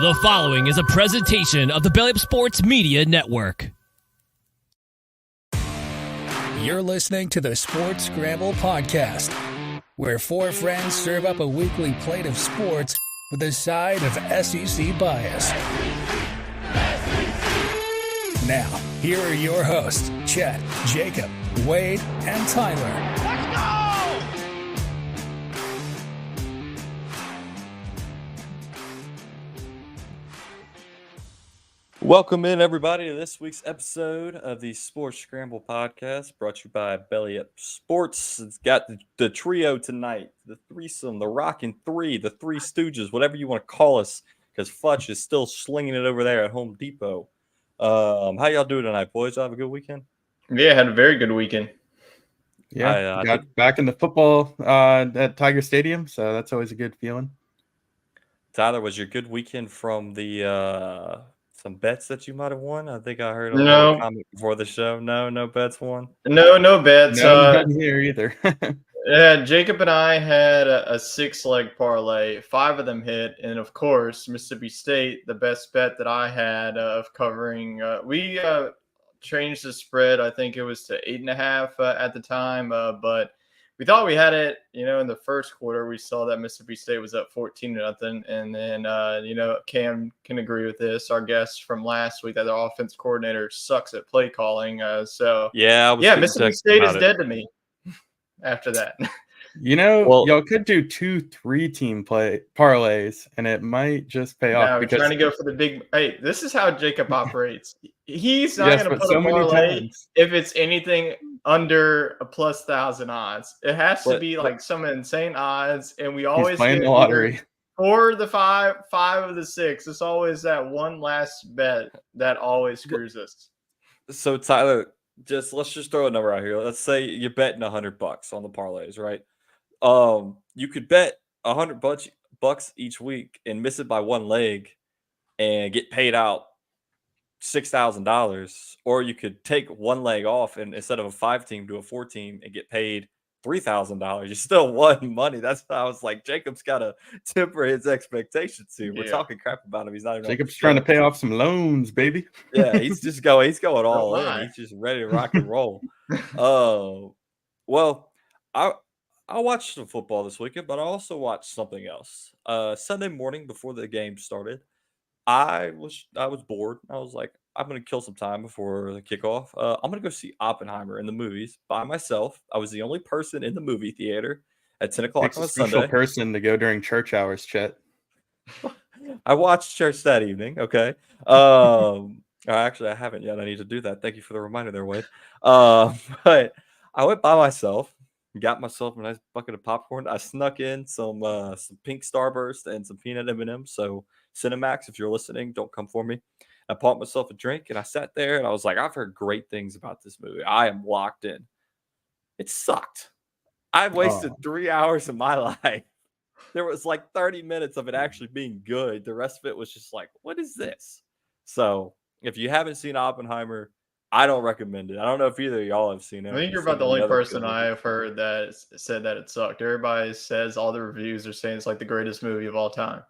The following is a presentation of the Belly Up Sports Media Network. You're listening to the Sports Scramble Podcast, where four friends serve up a weekly plate of sports with a side of SEC bias. Now, here are your hosts, Chet, Jacob, Wade, and Tyler. Let's go! Welcome in, everybody, to this week's episode of the Sports Scramble Podcast, brought to you by Belly Up Sports. It's got the trio tonight, the threesome, the Rockin' Three, the Three Stooges, whatever you want to call us, because Futch is still slinging it over there at Home Depot. How y'all doing tonight, boys? Y'all have a good weekend? Yeah, had a very good weekend. Yeah, got back into football at Tiger Stadium, so that's always a good feeling. Tyler, was your good weekend from the some bets that you might have won? I think I heard a little comment before the show. No bets won? No bets. None here either. Yeah, Jacob and I had a 6-leg parlay. 5 of them hit, and of course, Mississippi State, the best bet that I had of covering. We changed the spread. I think it was to 8.5 at the time, but we thought we had it. In the first quarter, we saw that Mississippi State was up 14-0, and then Cam can agree with this. Our guest from last week, that the offense coordinator sucks at play calling. Mississippi State is dead to me. After that, y'all could do 2 3-team parlays, and it might just pay off. We're trying to go for the big. Hey, this is how Jacob operates. He's not going to put a parlay if it's anything under a plus 1,000 odds. It has to be like some insane odds, and we always playing the lottery. 4 of the 5 of the 6. It's always that one last bet that always screws us. So Tyler, let's just throw a number out here. Let's say you're betting $100 on the parlays, right? You could bet $100 each week and miss it by one leg and get paid out $6,000, or you could take one leg off and instead of a 5-team do a 4-team and get paid $3,000. You still won money. That's how I was like, Jacob's got to temper his expectations here. We're talking crap about him. He's not even. Jacob's trying to pay off some loans, baby. Yeah, he's going all in. He's just ready to rock and roll. Well, I watched some football this weekend, but I also watched something else. Sunday morning before the game started, I was bored. I was like, I'm going to kill some time before the kickoff. I'm going to go see Oppenheimer in the movies by myself. I was the only person in the movie theater at 10 o'clock on a Sunday. Special person to go during church hours, Chet. I watched church that evening, okay? Actually, I haven't yet. I need to do that. Thank you for the reminder there, Wade. But I went by myself, got myself a nice bucket of popcorn. I snuck in some pink Starburst and some peanut M&Ms. So Cinemax, if you're listening, don't come for me. I bought myself a drink and I sat there and I was like, I've heard great things about this movie. I am locked in. It sucked. I wasted 3 hours of my life. There was like 30 minutes of it actually being good. The rest of it was just like, what is this? So if you haven't seen Oppenheimer, I don't recommend it. I don't know if either of y'all have seen it. I think you're about the only person I have heard that said that it sucked. Everybody says, all the reviews are saying it's like the greatest movie of all time.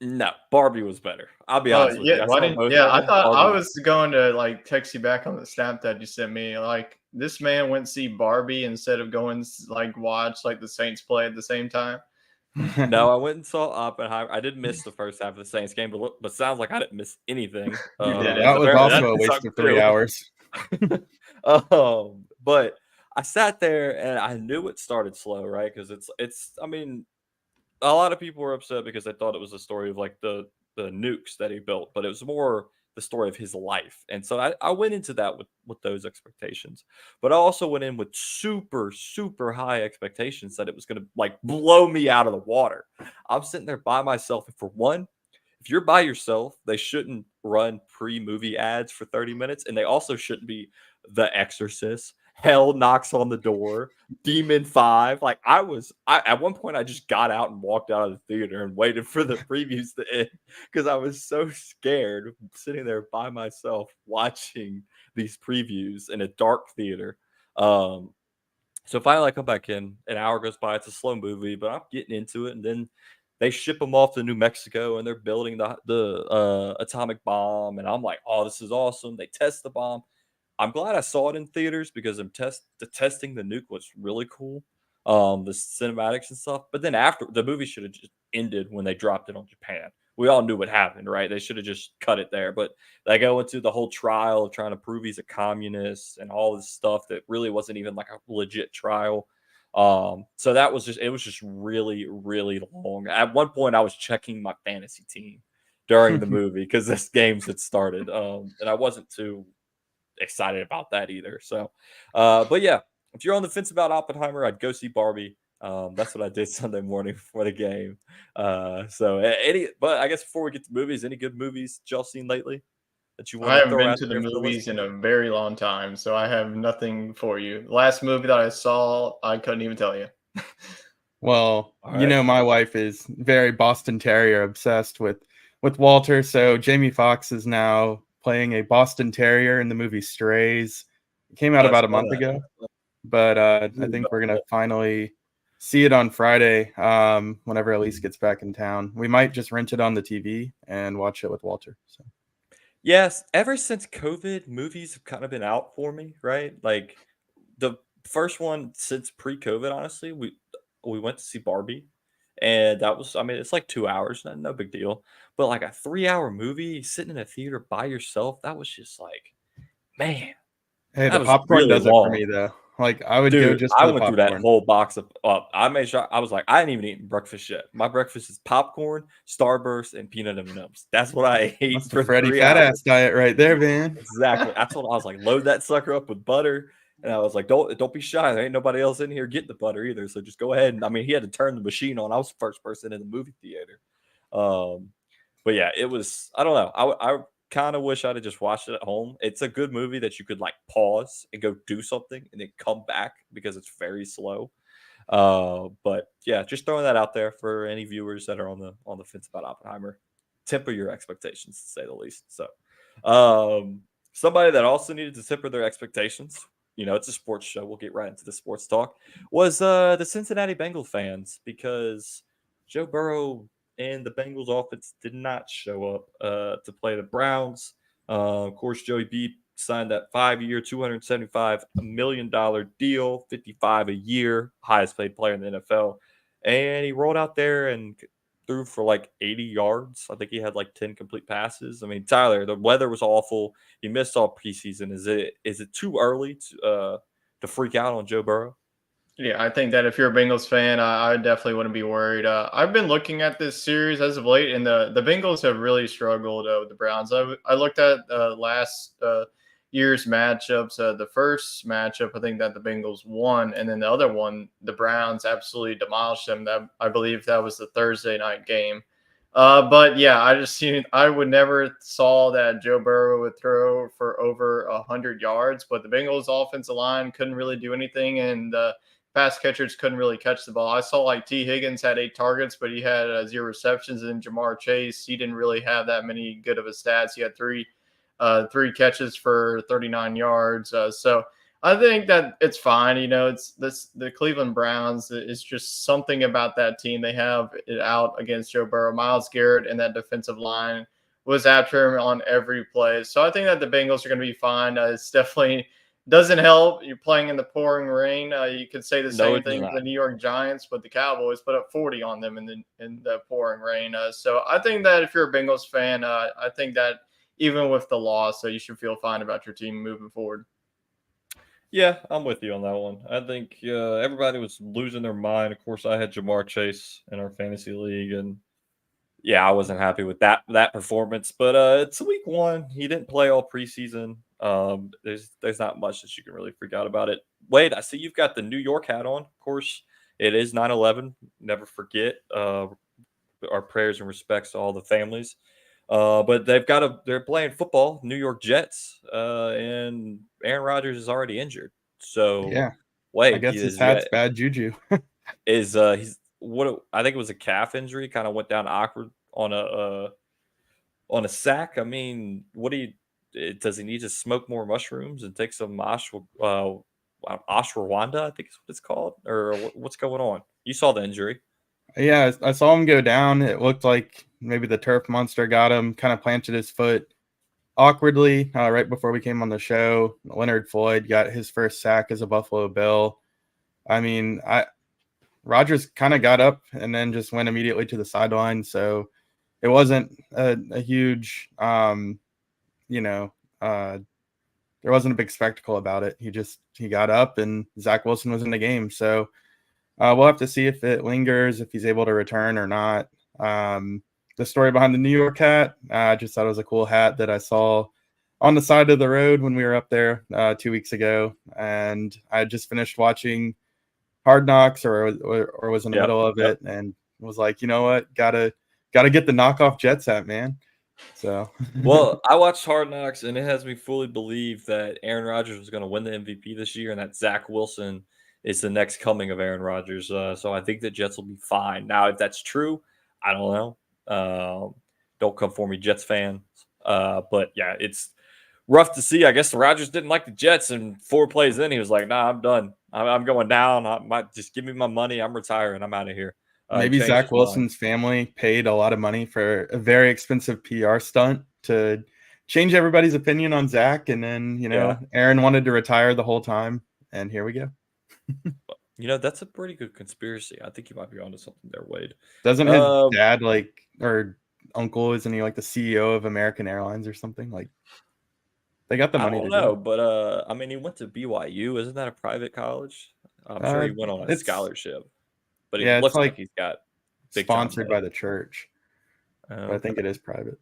No, Barbie was better. I'll be honest with you. I thought I was going to text you back on the snap that you sent me. Like, this man went to see Barbie instead of going watch the Saints play at the same time. No, I went and saw Oppenheimer. I did miss the first half of the Saints game, but sounds like I didn't miss anything. That was also a waste of 3 hours. But I sat there and I knew it started slow, right? Because it's. I mean, a lot of people were upset because they thought it was a story of the nukes that he built, but it was more the story of his life. And so I went into that with those expectations, but I also went in with super, super high expectations that it was going to blow me out of the water. I'm sitting there by myself. And for one, if you're by yourself, they shouldn't run pre-movie ads for 30 minutes. And they also shouldn't be The Exorcist, Hell Knocks on the Door, Demon 5. At one point I just got out and walked out of the theater and waited for the previews to end because I was so scared sitting there by myself watching these previews in a dark theater. So finally I come back in, an hour goes by, it's a slow movie, but I'm getting into it, and then they ship them off to New Mexico and they're building the atomic bomb. And I'm like, oh, this is awesome. They test the bomb. I'm glad I saw it in theaters because testing the nuke was really cool. The cinematics and stuff. But then after the movie should have just ended when they dropped it on Japan. We all knew what happened, right? They should have just cut it there. But they go into the whole trial of trying to prove he's a communist and all this stuff that really wasn't even like a legit trial. So that was it was just really, really long. At one point, I was checking my fantasy team during the movie because this games had started. And I wasn't too excited about that either. So, but yeah, if you're on the fence about Oppenheimer, I'd go see Barbie. That's what I did Sunday morning before the game. But I guess before we get to movies, any good movies y'all seen lately that you want I to haven't throw been out to the there for the movies in listeners? a very long time, so I have nothing for you. The last movie that I saw, I couldn't even tell you. Well, All right. my wife is very Boston Terrier obsessed with Walter. So Jamie Foxx is now playing a Boston Terrier in the movie Strays. It came out I about a saw month that. ago, but I think we're gonna finally see it on Friday. Whenever Elise gets back in town, we might just rent it on the TV and watch it with Walter. So. Yes, ever since COVID, movies have kind of been out for me, right? Like the first one since pre-COVID, honestly, we went to see Barbie, and that was, I mean, it's like 2 hours, no big deal. But like a 3 hour movie, sitting in a theater by yourself, that was just like, man, Hey, that the was popcorn really does it for long. me though. Like I would go Dude, just I for the went through that popcorn. whole box of I made sure I was like, I ain't even eaten breakfast yet. My breakfast is popcorn, Starburst, and peanut M&Ms. That's what I ate That's the for Freddy 3 hours. Fat Ass diet right there, man. Exactly. I told him, I was like, load that sucker up with butter. And I was like, don't be shy. There ain't nobody else in here getting the butter either. So just go ahead. And I mean, he had to turn the machine on. I was the first person in the movie theater. Um, but yeah, it was, I don't know. I kind of wish I'd have just watched it at home. It's a good movie that you could like pause and go do something and then come back because it's very slow. But yeah, just throwing that out there for any viewers that are on the fence about Oppenheimer. Temper your expectations, to say the least. So, somebody that also needed to temper their expectations. It's a sports show. We'll get right into the sports talk. Was the Cincinnati Bengals fans because Joe Burrow and the Bengals offense did not show up to play the Browns. Of course, Joey B signed that 5-year, $275 million deal, 55 a year, highest paid player in the NFL. And he rolled out there and threw for like 80 yards. I think he had like 10 complete passes. I mean, Tyler, the weather was awful. He missed all preseason. Is it too early to freak out on Joe Burrow? Yeah, I think that if you're a Bengals fan, I definitely wouldn't be worried. I've been looking at this series as of late, and the Bengals have really struggled with the Browns. I looked at last year's matchups. The first matchup, I think that the Bengals won, and then the other one, the Browns absolutely demolished them. That I believe that was the Thursday night game. But yeah, I would never saw that Joe Burrow would throw for over 100 yards, but the Bengals offensive line couldn't really do anything, and pass catchers couldn't really catch the ball. I saw like T. Higgins had 8 targets, but he had 0 receptions. And Jamar Chase, he didn't really have that many good of a stats. He had three catches for 39 yards. So I think that it's fine. It's the Cleveland Browns. It's just something about that team. They have it out against Joe Burrow. Myles Garrett and that defensive line was after him on every play. So I think that the Bengals are going to be fine. It's definitely doesn't help. You're playing in the pouring rain. You could say the No, same it does thing for not. the New York Giants, but the Cowboys put up 40 on them in the pouring rain. So I think that if you're a Bengals fan, I think that even with the loss, you should feel fine about your team moving forward. Yeah, I'm with you on that one. I think everybody was losing their mind. Of course, I had Jamar Chase in our fantasy league, and yeah, I wasn't happy with that performance. But it's week 1. He didn't play all preseason. There's not much that you can really freak out about it. Wade, I see you've got the New York hat on. Of course, it is 9/11. Never forget. Our prayers and respects to all the families. But they're playing football, New York Jets, and Aaron Rodgers is already injured. So Yeah, I wait, guess his hat's bad juju. he's what I think it was a calf injury, kind of went down awkward on a sack. I mean, does he need to smoke more mushrooms and take some ashwagandha? I think is what it's called, or what's going on? You saw the injury. Yeah, I saw him go down. It looked like maybe the turf monster got him, kind of planted his foot awkwardly right before we came on the show. Leonard Floyd got his first sack as a Buffalo Bill. I mean, Rodgers kind of got up and then just went immediately to the sideline. So it wasn't a huge, you know, there wasn't a big spectacle about it. He got up and Zach Wilson was in the game. So we'll have to see if it lingers, if he's able to return or not. The story behind the New York hat, I just thought it was a cool hat that I saw on the side of the road when we were up there 2 weeks ago. And I just finished watching Hard Knocks or was in the middle of it and was like, you know what, gotta get the knockoff Jets hat, man. So Well, I watched Hard Knocks, and it has me fully believe that Aaron Rodgers was going to win the MVP this year, and that Zach Wilson is the next coming of Aaron Rodgers. So I think the Jets will be fine. Now, if that's true, I don't know. Don't come for me, Jets fans. But yeah, it's rough to see. I guess the Rodgers didn't like the Jets, and 4 plays in, he was like, "Nah, I'm done. I'm going down. Just give me my money. I'm retiring. I'm out of here." maybe Changed Zach his mind. Wilson's family paid a lot of money for a very expensive PR stunt to change everybody's opinion on Zach. And then, Aaron wanted to retire the whole time. And here we go. That's a pretty good conspiracy. I think you might be onto something there, Wade. Doesn't his dad or uncle, isn't he like the CEO of American Airlines or something? Like, they got the money. I don't know, but I mean, he went to BYU. Isn't that a private college? I'm sure he went on a scholarship, but it looks like he's got sponsored by the church. But I think it is private.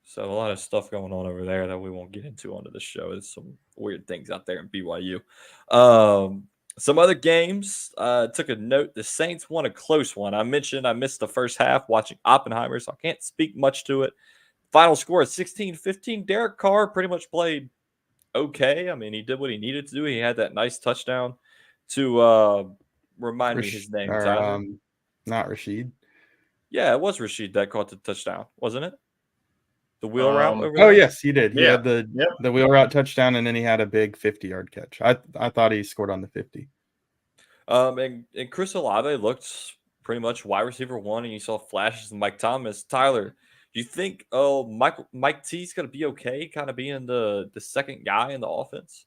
So a lot of stuff going on over there that we won't get into onto the show. There's some weird things out there in BYU. Some other games, took a note. The Saints won a close one. I mentioned I missed the first half watching Oppenheimer, so I can't speak much to it. Final score is 16-15. Derek Carr pretty much played okay. I mean, he did what he needed to do. He had that nice touchdown to remind me his name. Not Rashid. Yeah, it was Rashid that caught the touchdown, wasn't it? The wheel route over there? Oh, yes, he did. He had the wheel route touchdown, and then he had a big 50-yard catch. I thought he scored on the 50. And Chris Olave looked pretty much wide receiver 1, and you saw flashes of Mike Thomas. Tyler, do you think Mike T's going to be okay kind of being the second guy in the offense?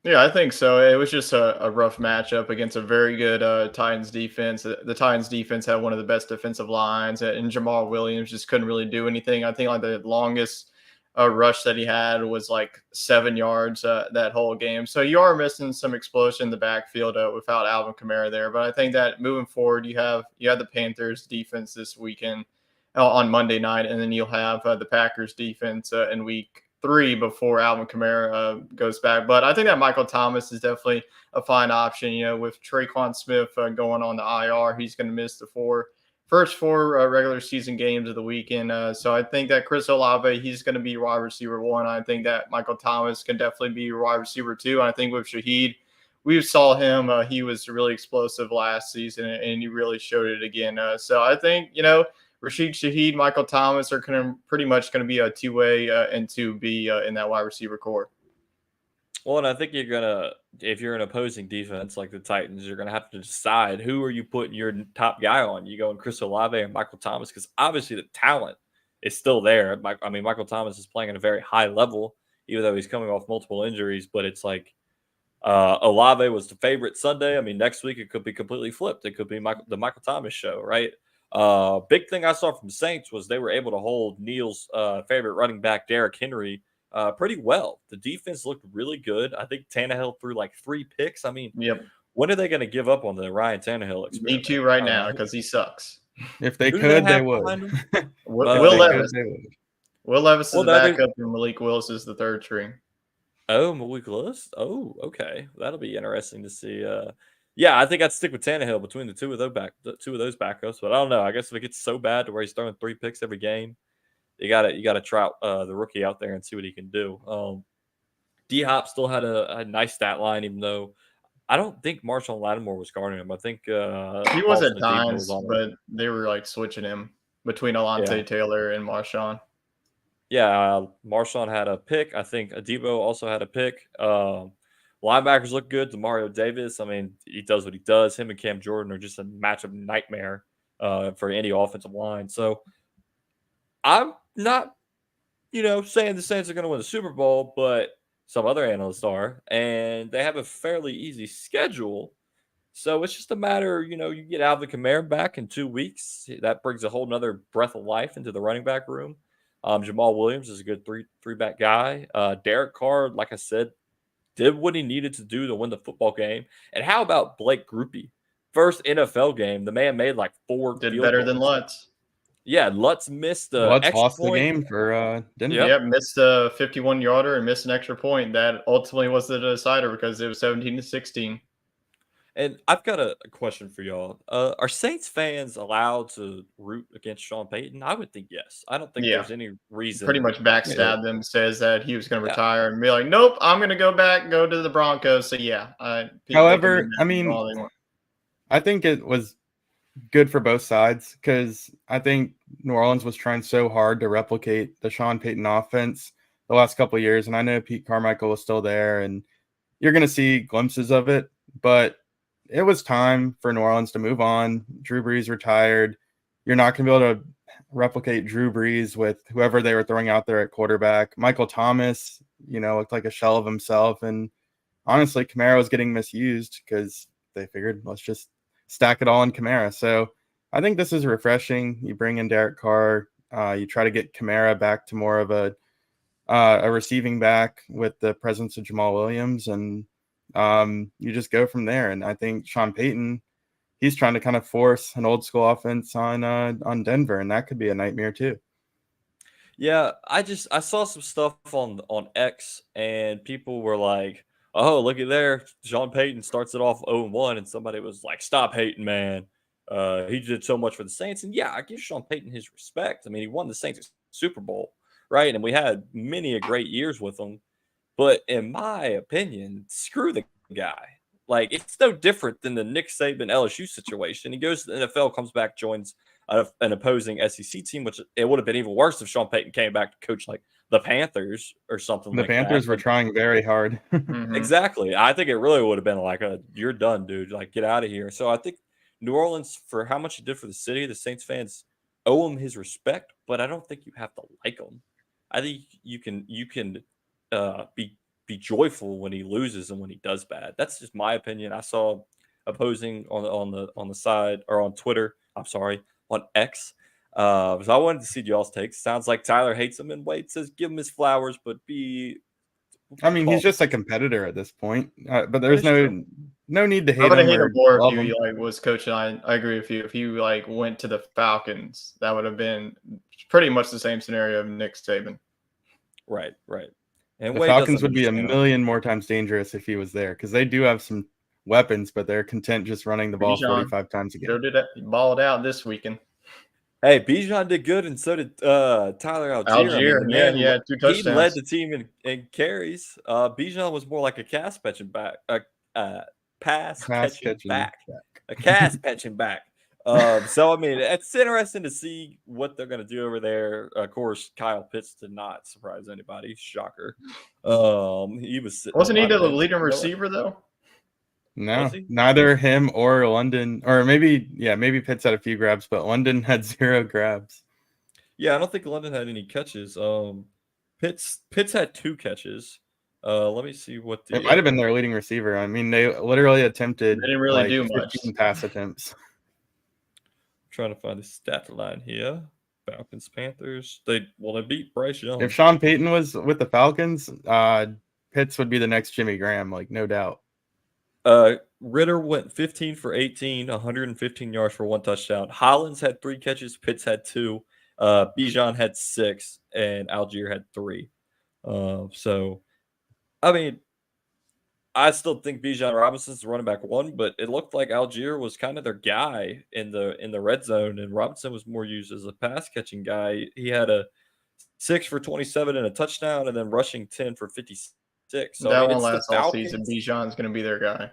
Yeah, I think so. It was just a rough matchup against a very good Titans defense. The Titans defense had one of the best defensive lines, and Jamal Williams just couldn't really do anything. I think like the longest rush that he had was like 7 yards that whole game. So you are missing some explosion in the backfield without Alvin Kamara there. But I think that moving forward, you have the Panthers defense this weekend on Monday night, and then you'll have the Packers defense in week 3 before Alvin Kamara goes back. But I think that Michael Thomas is definitely a fine option. With Traquan Smith going on the IR, he's going to miss the first 4 regular season games of the weekend. So I think that Chris Olave, he's going to be wide receiver 1. I think that Michael Thomas can definitely be wide receiver 2. And I think with Shaheed, we saw him. He was really explosive last season, and he really showed it again. So I think, Rashid Shaheed, Michael Thomas are pretty much going to be a 2A and 2B in that wide receiver core. Well, and I think if you're an opposing defense like the Titans, you're going to have to decide who are you putting your top guy on. You going Chris Olave or Michael Thomas? Because obviously the talent is still there. I mean, Michael Thomas is playing at a very high level, even though he's coming off multiple injuries. But it's like Olave was the favorite Sunday. I mean, next week it could be completely flipped. It could be the Michael Thomas show, right? Big thing I saw from Saints was they were able to hold Neil's favorite running back, Derrick Henry, pretty well. The defense looked really good. I think Tannehill threw like 3 picks. I mean, when are they going to give up on the Ryan Tannehill experiment? Need to right now because he sucks. If they could, they would. Will Levis is the backup, and Malik Willis is the third string. Oh, Malik Willis? Oh, okay. That'll be interesting to see. Yeah, I think I'd stick with Tannehill between the two of those backups. But I don't know. I guess if it gets so bad to where he's throwing 3 picks every game, you got to try the rookie out there and see what he can do. D-Hop still had a nice stat line, even though I don't think Marshawn Lattimore was guarding him. I think he was at times, but they were like switching him between Alontae Taylor and Marshawn. Yeah, Marshawn had a pick. I think Adebo also had a pick. Linebackers look good. Demario Davis, I mean, he does what he does. Him and Cam Jordan are just a matchup nightmare. for any offensive line. So I'm not, saying the Saints are going to win the Super Bowl, but some other analysts are, and they have a fairly easy schedule. So it's just a matter, you get Alvin Kamara back in 2 weeks. That brings a whole nother breath of life into the running back room. Jamal Williams is a good three back guy. Derek Carr, like I said, did what he needed to do to win the football game. And how about Blake Grupe? First NFL game, the man made like 4 Did field better goals. than Lutz. Yeah, Lutz missed the Lutz extra lost the point. game for Denver. Yep, missed a 51-yarder and missed an extra point. That ultimately was the decider because it was 17-16. And I've got a question for y'all. Are Saints fans allowed to root against Sean Payton? I would think yes. I don't think Yeah. there's any reason. Pretty much backstabbed them, says that he was going to Yeah. retire and be like, nope, I'm going to go back, go to the Broncos. So, yeah. However, I mean, I think it was good for both sides because I think New Orleans was trying so hard to replicate the Sean Payton offense the last couple of years. And I know Pete Carmichael was still there and you're going to see glimpses of it, but it was time for New Orleans to move on. Drew Brees retired. You're not going to be able to replicate Drew Brees with whoever they were throwing out there at quarterback. Michael Thomas, looked like a shell of himself. And honestly, Kamara was getting misused because they figured, let's just stack it all in Kamara. So I think this is refreshing. You bring in Derek Carr. You try to get Kamara back to more of a receiving back with the presence of Jamal Williams, and you just go from there. And I think Sean Payton, he's trying to kind of force an old school offense on Denver, and that could be a nightmare too. Yeah, I saw some stuff on X, and people were like, "Oh, look at there, Sean Payton starts it off 0-1," and somebody was like, "Stop hating, man. He did so much for the Saints." And yeah, I give Sean Payton his respect. I mean, he won the Saints Super Bowl, right? And we had many a great years with him. But in my opinion, screw the guy. Like, it's no different than the Nick Saban LSU situation. He goes to the NFL, comes back, joins an opposing SEC team, which it would have been even worse if Sean Payton came back to coach like the Panthers or something The like Panthers that. were trying very hard. Exactly. I think it really would have been like you're done, dude. Like, get out of here. So I think New Orleans, for how much he did for the city, the Saints fans owe him his respect, but I don't think you have to like him. I think you can be joyful when he loses and when he does bad. That's just my opinion. I saw opposing on the side or on Twitter. I'm sorry, on X. So I wanted to see y'all's takes. Sounds like Tyler hates him, and Wade says give him his flowers, but be. I mean, he's just a competitor at this point, but there's True. no need to hate I would him. have hated Or him more love if he him. was coaching. I agree with you. If he went to the Falcons, that would have been pretty much the same scenario of Nick Saban. Right. And The Wade Falcons doesn't would be a understand. million more times dangerous if he was there because they do have some weapons, but they're content just running the ball Bijan 45 times a Sure game. did balled out this weekend. Hey, Bijan did good, and so did Tyler Algier. Algier, I mean, the man, he had 2 he led touchdowns. the team in carries. Bijan was more like a pass catching back, a cast catching back. So I mean, it's interesting to see what they're going to do over there. Of course, Kyle Pitts did not surprise anybody. Shocker. He was sitting Wasn't he on the bench. leading receiver though? No, Was he? neither him or London, or maybe Pitts had a few grabs, but London had 0 grabs. Yeah, I don't think London had any catches. Pitts had 2 catches. Let me see what It might have been their leading receiver. I mean, they literally attempted They didn't really like do 15 much. pass attempts. Trying to find the stat line here. Falcons, Panthers. They beat Bryce Young. If Sean Payton was with the Falcons, Pitts would be the next Jimmy Graham, like no doubt. Ritter went 15 for 18, 115 yards for 1 touchdown. Hollins had 3 catches. Pitts had 2. Bijan had 6, and Algier had 3. So, I mean, I still think Bijan Robinson's the running back 1, but it looked like Algier was kind of their guy in the red zone, and Robinson was more used as a pass catching guy. He had a 6 for 27 and a touchdown, and then rushing 10 for 56. So That I mean, won't it's the last all season. Falcons. Bijan's going to be their guy.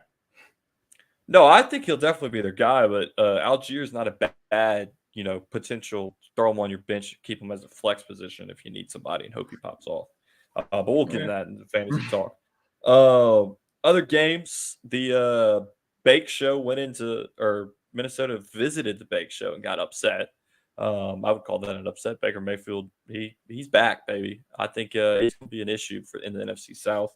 No, I think he'll definitely be their guy, but Algier's not a bad, potential throw him on your bench, keep him as a flex position if you need somebody and hope he pops off. But we'll get in that in the fantasy talk. Other games, the Bake Show went into, or Minnesota visited the Bake Show and got upset. I would call that an upset. Baker Mayfield, he's back, baby. I think it's going to be an issue in the NFC South.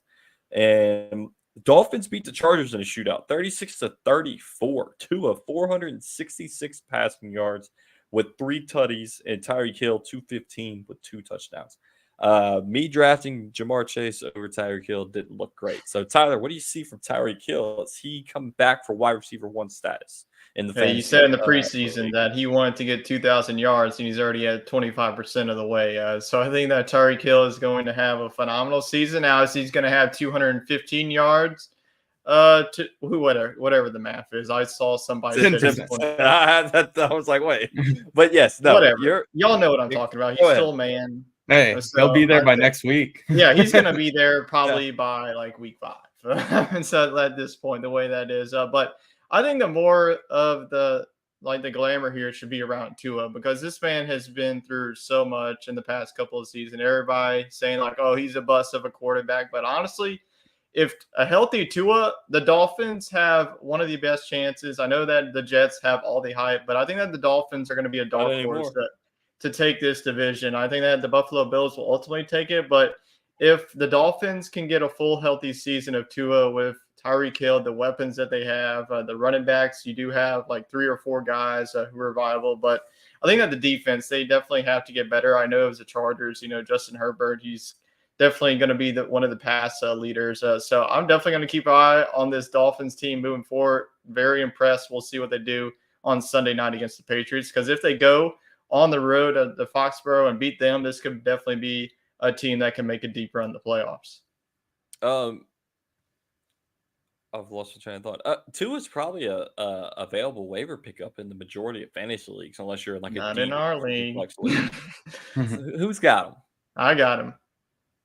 And the Dolphins beat the Chargers in a shootout, 36-34. Tua 466 passing yards with 3 tutties, and Tyreek Hill 215 with 2 touchdowns. Me drafting Jamar Chase over Tyreek Hill didn't look great. So, Tyler, what do you see from Tyreek Hill? Is he coming back for wide receiver 1 status in the You said in the preseason that he wanted to get 2,000 yards, and he's already at 25% of the way. So I think that Tyreek Hill is going to have a phenomenal season. Now, is he's going to have 215 yards? To whatever the math is. I saw somebody. I was like, wait, but yes, no, whatever. Y'all know what I'm talking about. He's still a man. Hey, he'll be there by next week. Yeah, he's going to be there probably by like week 5. And so at this point, the way that is, but I think the more of the glamour here should be around Tua, because this man has been through so much in the past couple of seasons. Everybody saying like, oh, he's a bust of a quarterback. But honestly, if a healthy Tua, the Dolphins have one of the best chances. I know that the Jets have all the hype, but I think that the Dolphins are going to be a dark horse to take this division. I think that the Buffalo Bills will ultimately take it. But if the Dolphins can get a full healthy season of Tua with Tyreek Hill, the weapons that they have, the running backs, you do have like 3 or 4 guys who are viable. But I think that the defense, they definitely have to get better. I know it was the Chargers, Justin Herbert, he's definitely going to be one of the pass leaders. So I'm definitely going to keep an eye on this Dolphins team moving forward. Very impressed. We'll see what they do on Sunday night against the Patriots, because if they go on the road to Foxborough and beat them, this could definitely be a team that can make a deep run in the playoffs. I've lost my train of thought. Tua is probably a available waiver pickup in the majority of fantasy leagues, unless you're in like not in our league. Who's got him? I got him.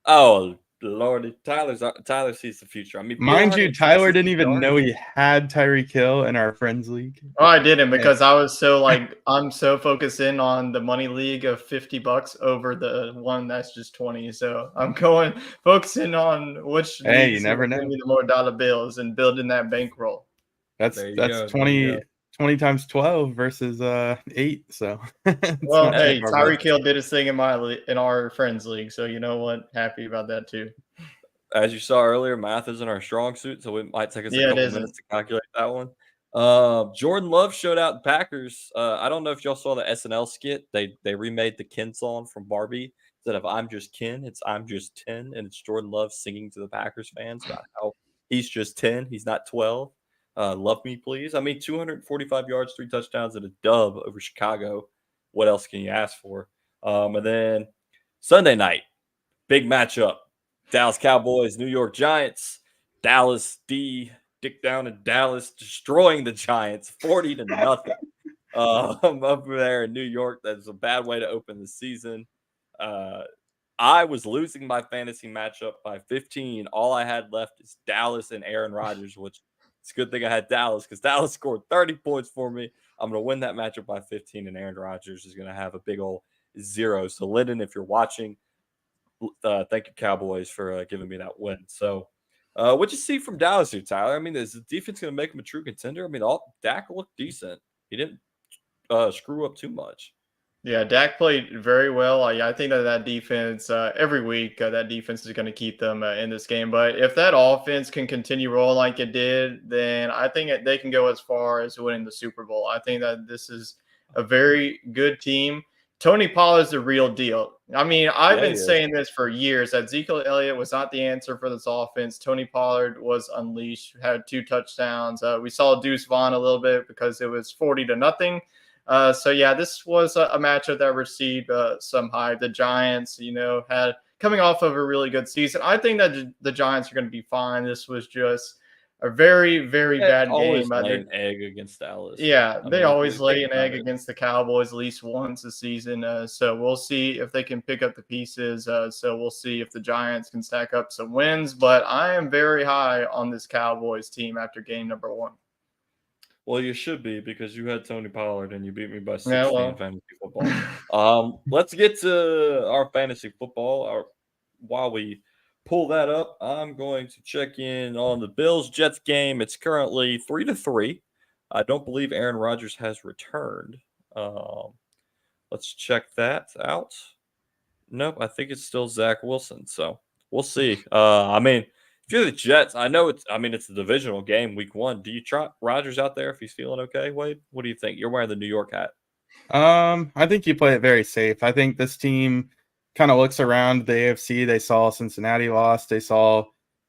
Oh Lordy, Tyler sees the future. I mean, mind you, Tyler didn't even know he had Tyreek Hill in our friends league. Oh, I didn't, because I was so I'm so focused in on the money league of $50 over the one that's just 20. So I'm focusing on which you never know, give me the more dollar bills and building that bankroll. That's 20 times 12 versus 8. So well, hey, Tyreek Hill did his thing in our friends league, so you know what? Happy about that too. As you saw earlier, math isn't our strong suit, so it might take us a couple minutes to calculate that one. Jordan Love showed out the Packers. I don't know if y'all saw the SNL skit. They remade the Ken song from Barbie. Instead of "I'm just Ken," it's "I'm just 10," and it's Jordan Love singing to the Packers fans about how he's just 10, he's not 12. Love me, please. I mean, 245 yards, 3 touchdowns, and a dub over Chicago. What else can you ask for? And then Sunday night, big matchup. Dallas Cowboys, New York Giants. Dallas Dick down in Dallas, destroying the Giants 40-0. Over there in New York, that's a bad way to open the season. I was losing my fantasy matchup by 15. All I had left is Dallas and Aaron Rodgers, which it's a good thing I had Dallas, because Dallas scored 30 points for me. I'm going to win that matchup by 15, and Aaron Rodgers is going to have a big old 0. So, Lyndon, if you're watching, thank you, Cowboys, for giving me that win. So, what you see from Dallas here, Tyler? I mean, is the defense going to make him a true contender? I mean, Dak looked decent. He didn't screw up too much. Yeah, Dak played very well. I think that defense, every week, that defense is going to keep them in this game. But if that offense can continue rolling like it did, then I think they can go as far as winning the Super Bowl. I think that this is a very good team. Tony Pollard's the real deal. I mean, I've been saying this for years, that Ezekiel Elliott was not the answer for this offense. Tony Pollard was unleashed, had 2 touchdowns. We saw Deuce Vaughn a little bit because it was 40-0. So yeah, this was a matchup that received some hype. The Giants, had coming off of a really good season. I think that the Giants are going to be fine. This was just a very, very bad game. Lay an egg against Dallas. Yeah, they always lay an egg against the Cowboys at least once a season. So we'll see if they can pick up the pieces. So we'll see if the Giants can stack up some wins. But I am very high on this Cowboys team after game number 1. Well, you should be, because you had Tony Pollard and you beat me by 16 in fantasy football. Let's get to our fantasy football. While we pull that up, I'm going to check in on the Bills-Jets game. It's currently 3-3. I don't believe Aaron Rodgers has returned. Let's check that out. Nope, I think it's still Zach Wilson. So we'll see. I mean, if you're the Jets, I know it's. I mean, it's a divisional game, week 1. Do you trot Rodgers out there if he's feeling okay, Wade? What do you think? You're wearing the New York hat. I think you play it very safe. I think this team kind of looks around the AFC. They saw Cincinnati lost. They saw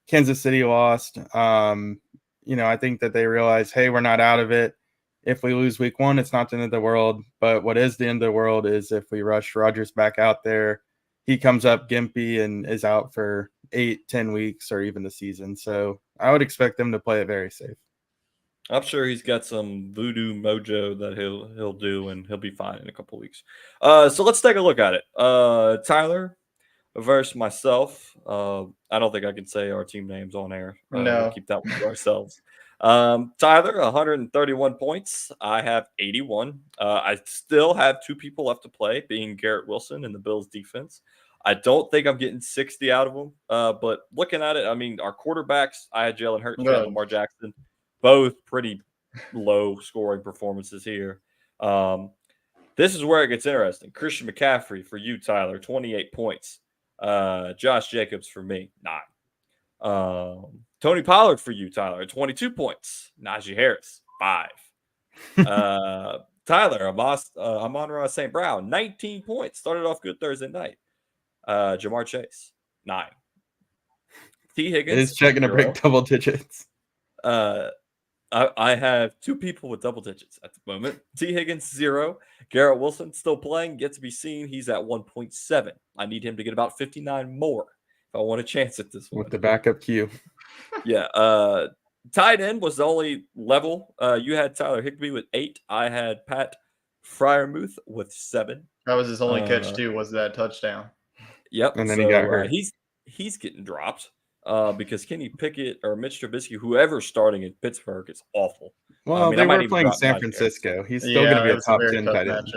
Kansas City lost. I think that they realize, hey, we're not out of it. If we lose week 1, it's not the end of the world. But what is the end of the world is if we rush Rodgers back out there, he comes up gimpy and is out for 8-10 weeks or even the season. So I would expect them to play it very safe. I'm sure he's got some voodoo mojo that he'll do, and he'll be fine in a couple weeks. So let's take a look at it. Tyler versus myself. I don't think I can say our team names on air. No. We'll keep that one to ourselves. Tyler, 131 points. I have 81. I still have 2 people left to play, being Garrett Wilson and the Bills defense. I don't think I'm getting 60 out of them. But looking at it, I mean, our quarterbacks, I had Jalen Hurts, Good. and Lamar Jackson, both pretty low scoring performances here. This is where it gets interesting. Christian McCaffrey for you, Tyler, 28 points. Josh Jacobs for me, 9. Tony Pollard for you, Tyler, 22 points. Najee Harris, 5. Tyler, Amon-Ra St. Brown, 19 points. Started off good Thursday night. Jamar Chase, 9. T. Higgins Is checking to break double digits. I have 2 people with double digits at the moment. T. Higgins, 0. Garrett Wilson still playing, yet to be seen. He's at 1.7. I need him to get about 59 more if I want a chance at this one. With the backup queue. Yeah. Tight end was the only level. You had Tyler Higbee with 8. I had Pat Fryermuth with 7. That was his only catch too, was that touchdown. Yep. And then he got hurt. He's getting dropped. Because Kenny Pickett or Mitch Trubisky, whoever's starting in Pittsburgh, is awful. Well, they were playing San Francisco. He's still going to be a top 10 tight end.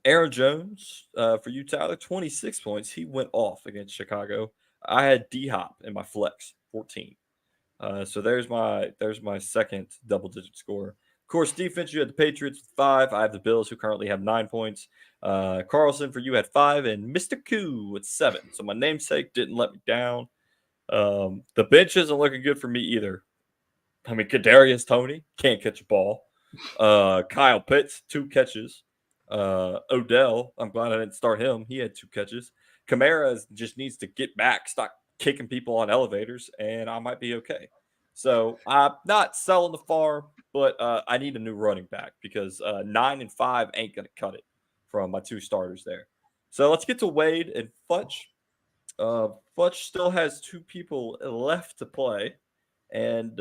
Aaron Jones for you, Tyler, 26 points. He went off against Chicago. I had D-Hop in my flex, 14. So there's my second double-digit score. Of course, defense, you had the Patriots with 5. I have the Bills, who currently have 9 points. Carlson for you had 5, and Mr. Koo with 7. So my namesake didn't let me down. The bench isn't looking good for me either. I mean, Kadarius Toney can't catch a ball. Kyle Pitts, 2 catches. Odell, I'm glad I didn't start him. He had 2 catches. Kamara just needs to get back, stop kicking people on elevators, and I might be okay. So I'm not selling the farm, but I need a new running back because 9 and 5 ain't going to cut it from my 2 starters there. So let's get to Wade and Futch. Futch still has 2 people left to play, and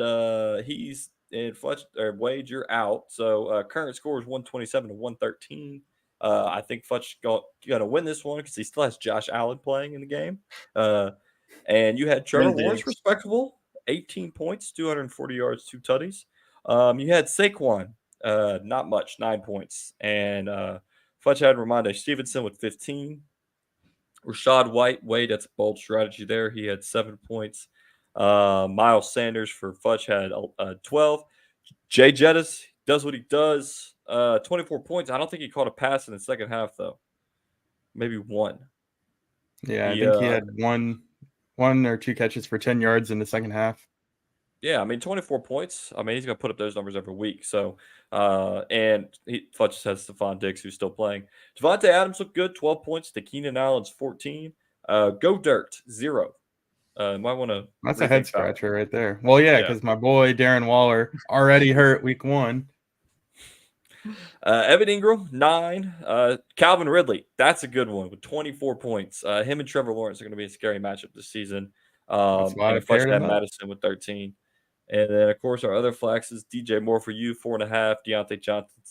Wade, you're out. So current score is 127 to 113. I think Futch gonna win this one because he still has Josh Allen playing in the game. And you had Trevor Lawrence, respectable, 18 points, 240 yards, 2 tutties. You had Saquon, not much, 9 points, and Futch had Ramondre Stevenson with 15. Rashad White, Wade, that's a bold strategy there. He had 7 points. Miles Sanders for Futch had 12. Jay Jettis does what he does. 24 points. I don't think he caught a pass in the second half, though. Maybe 1. Yeah, I think he had one or 2 catches for 10 yards in the second half. Yeah, I mean, 24 points. I mean, he's going to put up those numbers every week. So, and Futch has Stephon Diggs, who's still playing. Devontae Adams looked good, 12 points to Keenan Allen's 14. Go Dirt, 0. Might want to. That's a head scratcher right there. Well, yeah, because my boy Darren Waller already hurt week 1. Evan Ingram, 9. Calvin Ridley, that's a good one with 24 points. Him and Trevor Lawrence are going to be a scary matchup this season. And Futch had Madison with 13. And then, of course, our other flexes, DJ Moore for you, 4.5. Deontay Johnson,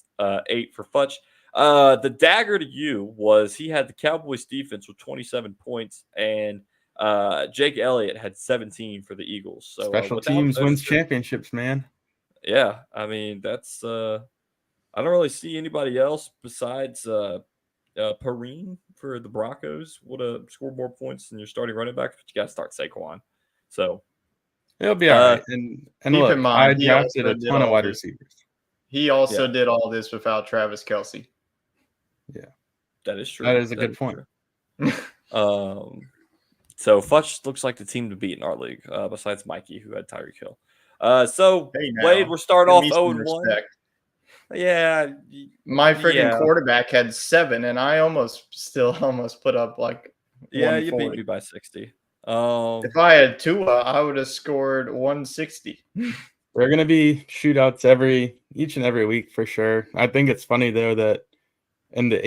8 for Futch. The dagger to you was he had the Cowboys defense with 27 points, and Jake Elliott had 17 for the Eagles. So special teams wins championships, man. Yeah, I mean, that's I don't really see anybody else besides Perrine for the Broncos would have scored more points than your starting running back, but you got to start Saquon. So It'll be all right. And Keep look, in I mind, he drafted also a did ton of all wide this. receivers. He also Yeah. did all this without Travis Kelce. Yeah, That is true. that is a good point. So Futch looks like the team to beat in our league, besides Mikey, who had Tyreek Hill. So Hey, Wade, now, we're starting give off me some 0-1. respect. Yeah, My freaking yeah, quarterback had 7, and I almost put up like yeah. You beat 140. me by 60. If I had Tua, I would have scored 160. There are going to be shootouts each and every week for sure. I think it's funny though that in the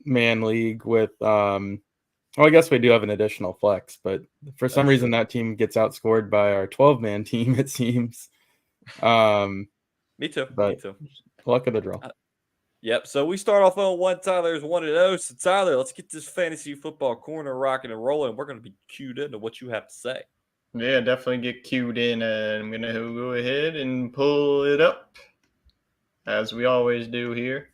8-man league with well, I guess we do have an additional flex, but for some That's reason true. that team gets outscored by our 12-man team, it seems. Me too. But Me too. luck of the draw. Yep. So we start off 0-1. Tyler's 1-0. So Tyler, let's get this fantasy football corner rocking and rolling. We're going to be cued into what you have to say. Yeah, definitely get cued in, and I'm gonna go ahead and pull it up as we always do here.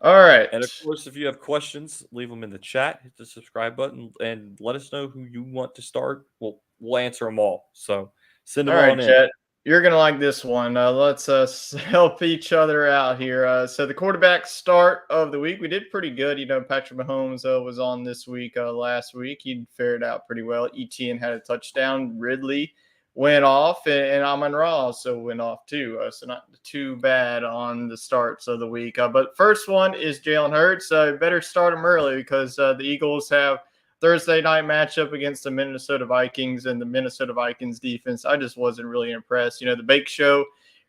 All right. And of course, if you have questions, leave them in the chat. Hit the subscribe button and let us know who you want to start. We'll answer them all. So send them All right, on in. Chet. You're going to like this one. Let's help each other out here. So the quarterback start of the week, we did pretty good. You know, Patrick Mahomes was on this week. Last week, he fared out pretty well. Etienne had a touchdown. Ridley went off, and Amon-Ra also went off too. So not too bad on the starts of the week. But first one is Jalen Hurts. Better start him early because the Eagles have Thursday night matchup against the Minnesota Vikings, and the Minnesota Vikings defense, I just wasn't really impressed. You know, the Bake Show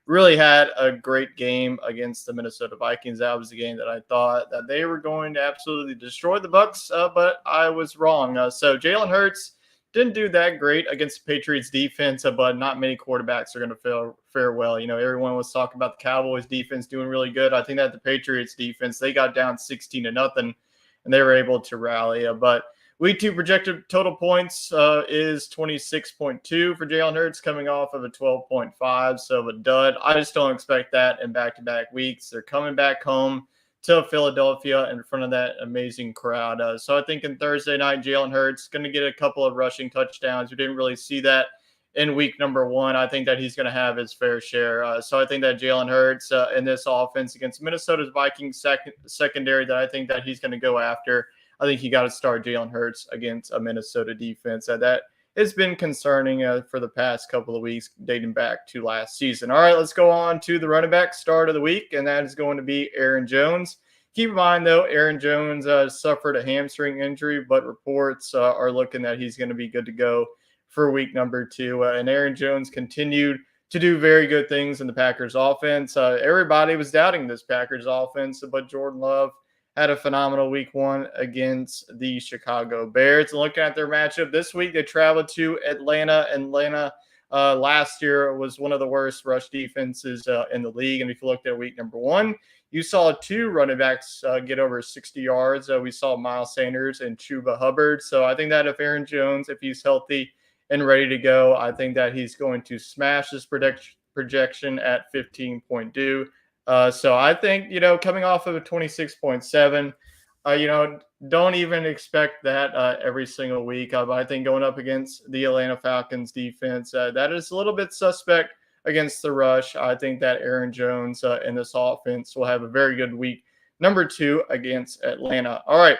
really had a great game against the Minnesota Vikings. That was the game that I thought that they were going to absolutely destroy the Bucs, but I was wrong. So Jalen Hurts didn't do that great against the Patriots defense, but not many quarterbacks are going to fare well. You know, everyone was talking about the Cowboys defense doing really good. I think that the Patriots defense, they got down 16-0, and they were able to rally. But Week 2 projected total points is 26.2 for Jalen Hurts, coming off of a 12.5, so a dud. I just don't expect that in back-to-back weeks. They're coming back home to Philadelphia in front of that amazing crowd. So I think in Thursday night, Jalen Hurts going to get a couple of rushing touchdowns. We didn't really see that in week number 1. I think that he's going to have his fair share. So I think that Jalen Hurts in this offense against Minnesota's Vikings secondary that I think that he's going to go after. I think you got to start Jalen Hurts against a Minnesota defense. That has been concerning for the past couple of weeks, dating back to last season. All right, let's go on to the running back start of the week, and that is going to be Aaron Jones. Keep in mind, though, Aaron Jones suffered a hamstring injury, but reports are looking that he's going to be good to go for week number 2. And Aaron Jones continued to do very good things in the Packers offense. Everybody was doubting this Packers offense, but Jordan Love had a phenomenal week 1 against the Chicago Bears. And looking at their matchup this week, they traveled to Atlanta. Atlanta last year was one of the worst rush defenses in the league. And if you looked at week number 1, you saw 2 running backs get over 60 yards. We saw Miles Sanders and Chuba Hubbard. So I think that if Aaron Jones, if he's healthy and ready to go, I think that he's going to smash this projection at 15.2. So I think, coming off of a 26.7, don't even expect that every single week. But I think going up against the Atlanta Falcons defense, that is a little bit suspect against the rush. I think that Aaron Jones in this offense will have a very good week number 2 against Atlanta. All right,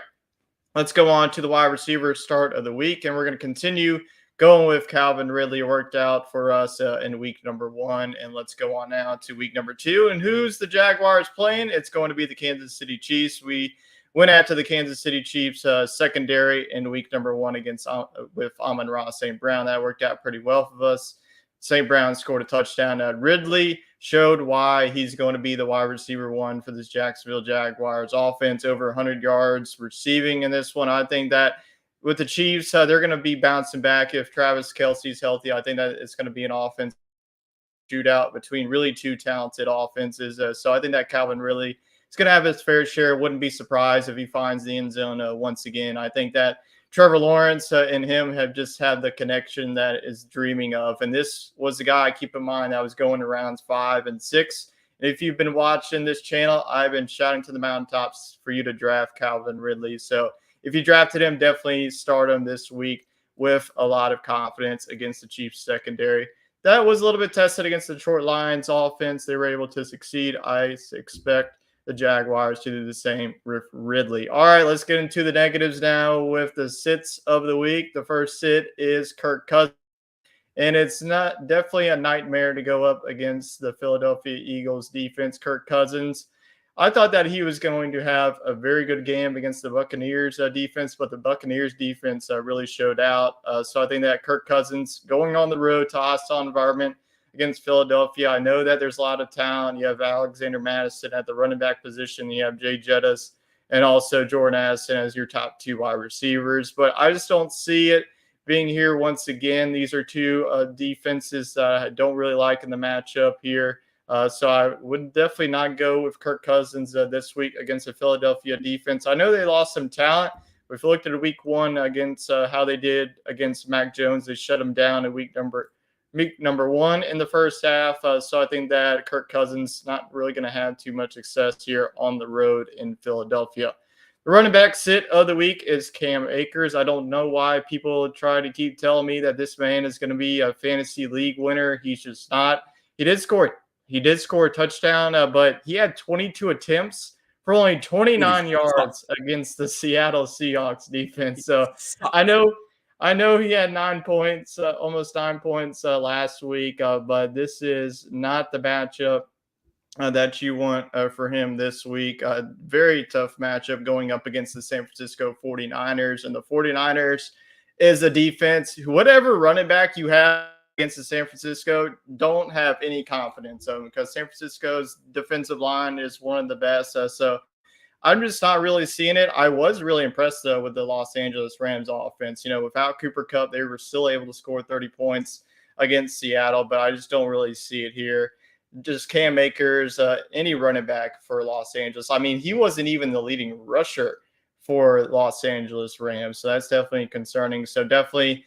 let's go on to the wide receiver start of the week, and we're going to continue going with Calvin Ridley. Worked out for us in week number 1. And let's go on now to week number 2. And who's the Jaguars playing? It's going to be the Kansas City Chiefs. We went after the Kansas City Chiefs secondary in week number 1 against with Amon-Ra St. Brown. That worked out pretty well for us. St. Brown scored a touchdown. Ridley showed why he's going to be the wide receiver 1 for this Jacksonville Jaguars offense, over 100 yards receiving in this one. I think that with the Chiefs, they're going to be bouncing back if Travis Kelce's healthy. I think that it's going to be an offense shootout between really 2 talented offenses. So I think that Calvin Ridley is going to have his fair share. Wouldn't be surprised if he finds the end zone once again. I think that Trevor Lawrence and him have just had the connection that is dreaming of. And this was the guy, keep in mind, that was going to rounds 5 and 6. And if you've been watching this channel, I've been shouting to the mountaintops for you to draft Calvin Ridley. So if you drafted him, definitely start him this week with a lot of confidence against the Chiefs secondary. That was a little bit tested against the Detroit Lions offense. They were able to succeed. I expect the Jaguars to do the same with Ridley. All right, let's get into the negatives now with the sits of the week. The first sit is Kirk Cousins. And it's not definitely a nightmare to go up against the Philadelphia Eagles defense. Kirk Cousins, I thought that he was going to have a very good game against the Buccaneers defense, but the Buccaneers defense really showed out. So I think that Kirk Cousins going on the road to a hostile environment against Philadelphia. I know that there's a lot of talent. You have Alexander Madison at the running back position. You have Jay Jettis and also Jordan Addison as your top two wide receivers. But I just don't see it being here once again. These are two defenses that I don't really like in the matchup here. So I would definitely not go with Kirk Cousins this week against the Philadelphia defense. I know they lost some talent. If you looked at week one against how they did against Mac Jones, they shut him down in week number one in the first half. So I think that Kirk Cousins not really going to have too much success here on the road in Philadelphia. The running back sit of the week is Cam Akers. I don't know why people try to keep telling me that this man is going to be a fantasy league winner. He's just not. He did score a touchdown, but he had 22 attempts for only 29 yards against the Seattle Seahawks defense. So I know he had 9 points, almost 9 points last week, but this is not the matchup that you want for him this week. Very tough matchup going up against the San Francisco 49ers. And the 49ers is a defense, whatever running back you have against the San Francisco, don't have any confidence of, because San Francisco's defensive line is one of the best. So I'm just not really seeing it. I was really impressed, though, with the Los Angeles Rams offense. Without Cooper Kupp, they were still able to score 30 points against Seattle, but I just don't really see it here. Just Cam Akers, any running back for Los Angeles. I mean, he wasn't even the leading rusher for Los Angeles Rams, so that's definitely concerning. So definitely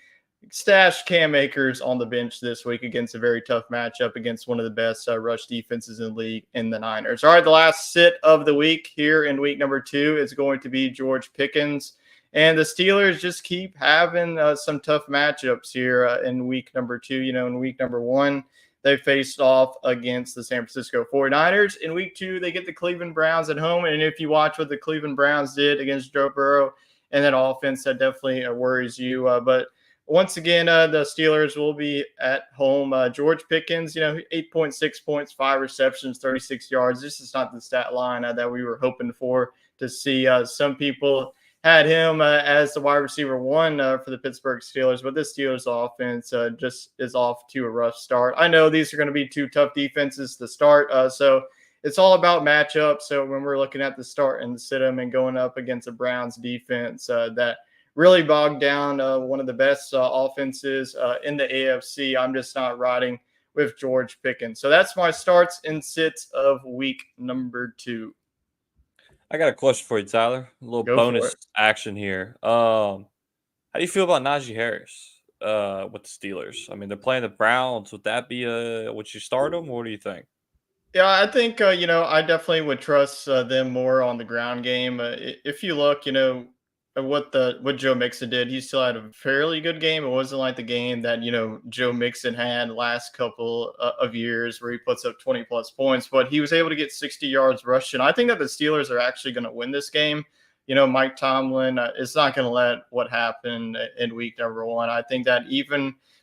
stash Cam Akers on the bench this week against a very tough matchup against one of the best rush defenses in the league in the Niners. All right, the last sit of the week here in week number 2 is going to be George Pickens. And the Steelers just keep having some tough matchups here in week number 2. In week number 1, they faced off against the San Francisco 49ers. In week 2, they get the Cleveland Browns at home. And if you watch what the Cleveland Browns did against Joe Burrow and that offense, that definitely worries you. But once again, the Steelers will be at home. George Pickens, 8.6 points, 5 receptions, 36 yards. This is not the stat line that we were hoping for to see. Some people had him as the wide receiver 1 for the Pittsburgh Steelers, but this Steelers offense just is off to a rough start. I know these are going to be 2 tough defenses to start, so it's all about matchup. So when we're looking at the start and the sit-em and going up against a Browns defense that really bogged down one of the best offenses in the AFC, I'm just not riding with George Pickens. So that's my starts and sits of week number 2. I got a question for you, Tyler. A little bonus action here. How do you feel about Najee Harris with the Steelers? I mean, they're playing the Browns. Would that be would you start him? What do you think? Yeah, I think, I definitely would trust them more on the ground game. If you look, what Joe Mixon did, he still had a fairly good game. It wasn't like the game that, Joe Mixon had last couple of years where he puts up 20 plus points, but he was able to get 60 yards rushing. I think that the Steelers are actually going to win this game. Mike Tomlin is not going to let what happened in week number 1. I think that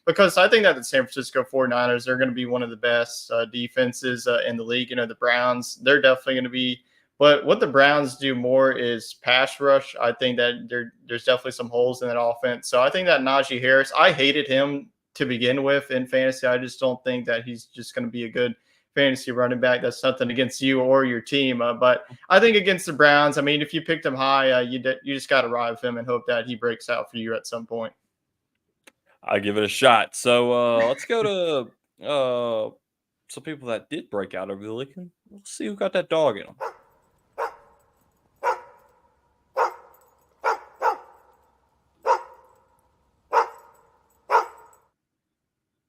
because I think that the San Francisco 49ers are going to be one of the best defenses in the league. The Browns, they're definitely going to be. But what the Browns do more is pass rush. I think that there's definitely some holes in that offense. So I think that Najee Harris, I hated him to begin with in fantasy. I just don't think that he's just going to be a good fantasy running back. That's nothing against you or your team. But I think against the Browns, I mean, if you picked him high, you just got to ride with him and hope that he breaks out for you at some point. I give it a shot. So let's go to some people that did break out over the weekend. Let's see who got that dog in them.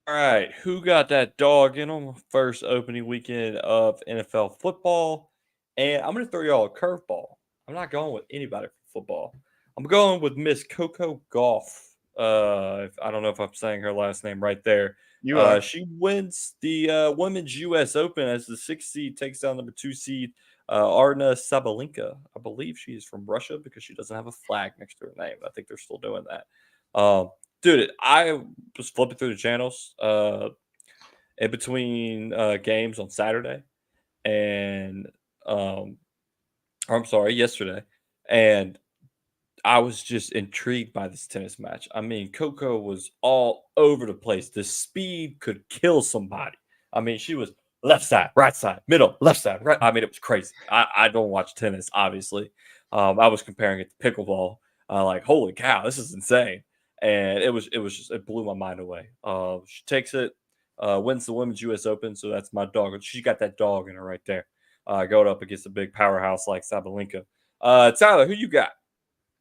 All right, who got that dog in them? First opening weekend of NFL football. And I'm going to throw y'all a curveball. I'm not going with anybody for football. I'm going with Miss Coco Gauff I don't know if I'm saying her last name right there. You are. She wins the Women's U.S. Open as the 6th seed takes down number 2 seed Arna Sabalenka. I believe she is from Russia because she doesn't have a flag next to her name. I think they're still doing that. Dude, I was flipping through the channels in between games on Saturday and I'm sorry, yesterday, and I was just intrigued by this tennis match. I mean, Coco was all over the place. The speed could kill somebody. I mean, she was left side, right side, middle, left side, right. I mean, it was crazy. I don't watch tennis, obviously. I was comparing it to pickleball. Like, holy cow, this is insane. And it blew my mind away. She takes it, wins the Women's U.S. Open. So that's my dog. She got that dog in her right there. Going up against a big powerhouse like Sabalenka. Tyler, who you got?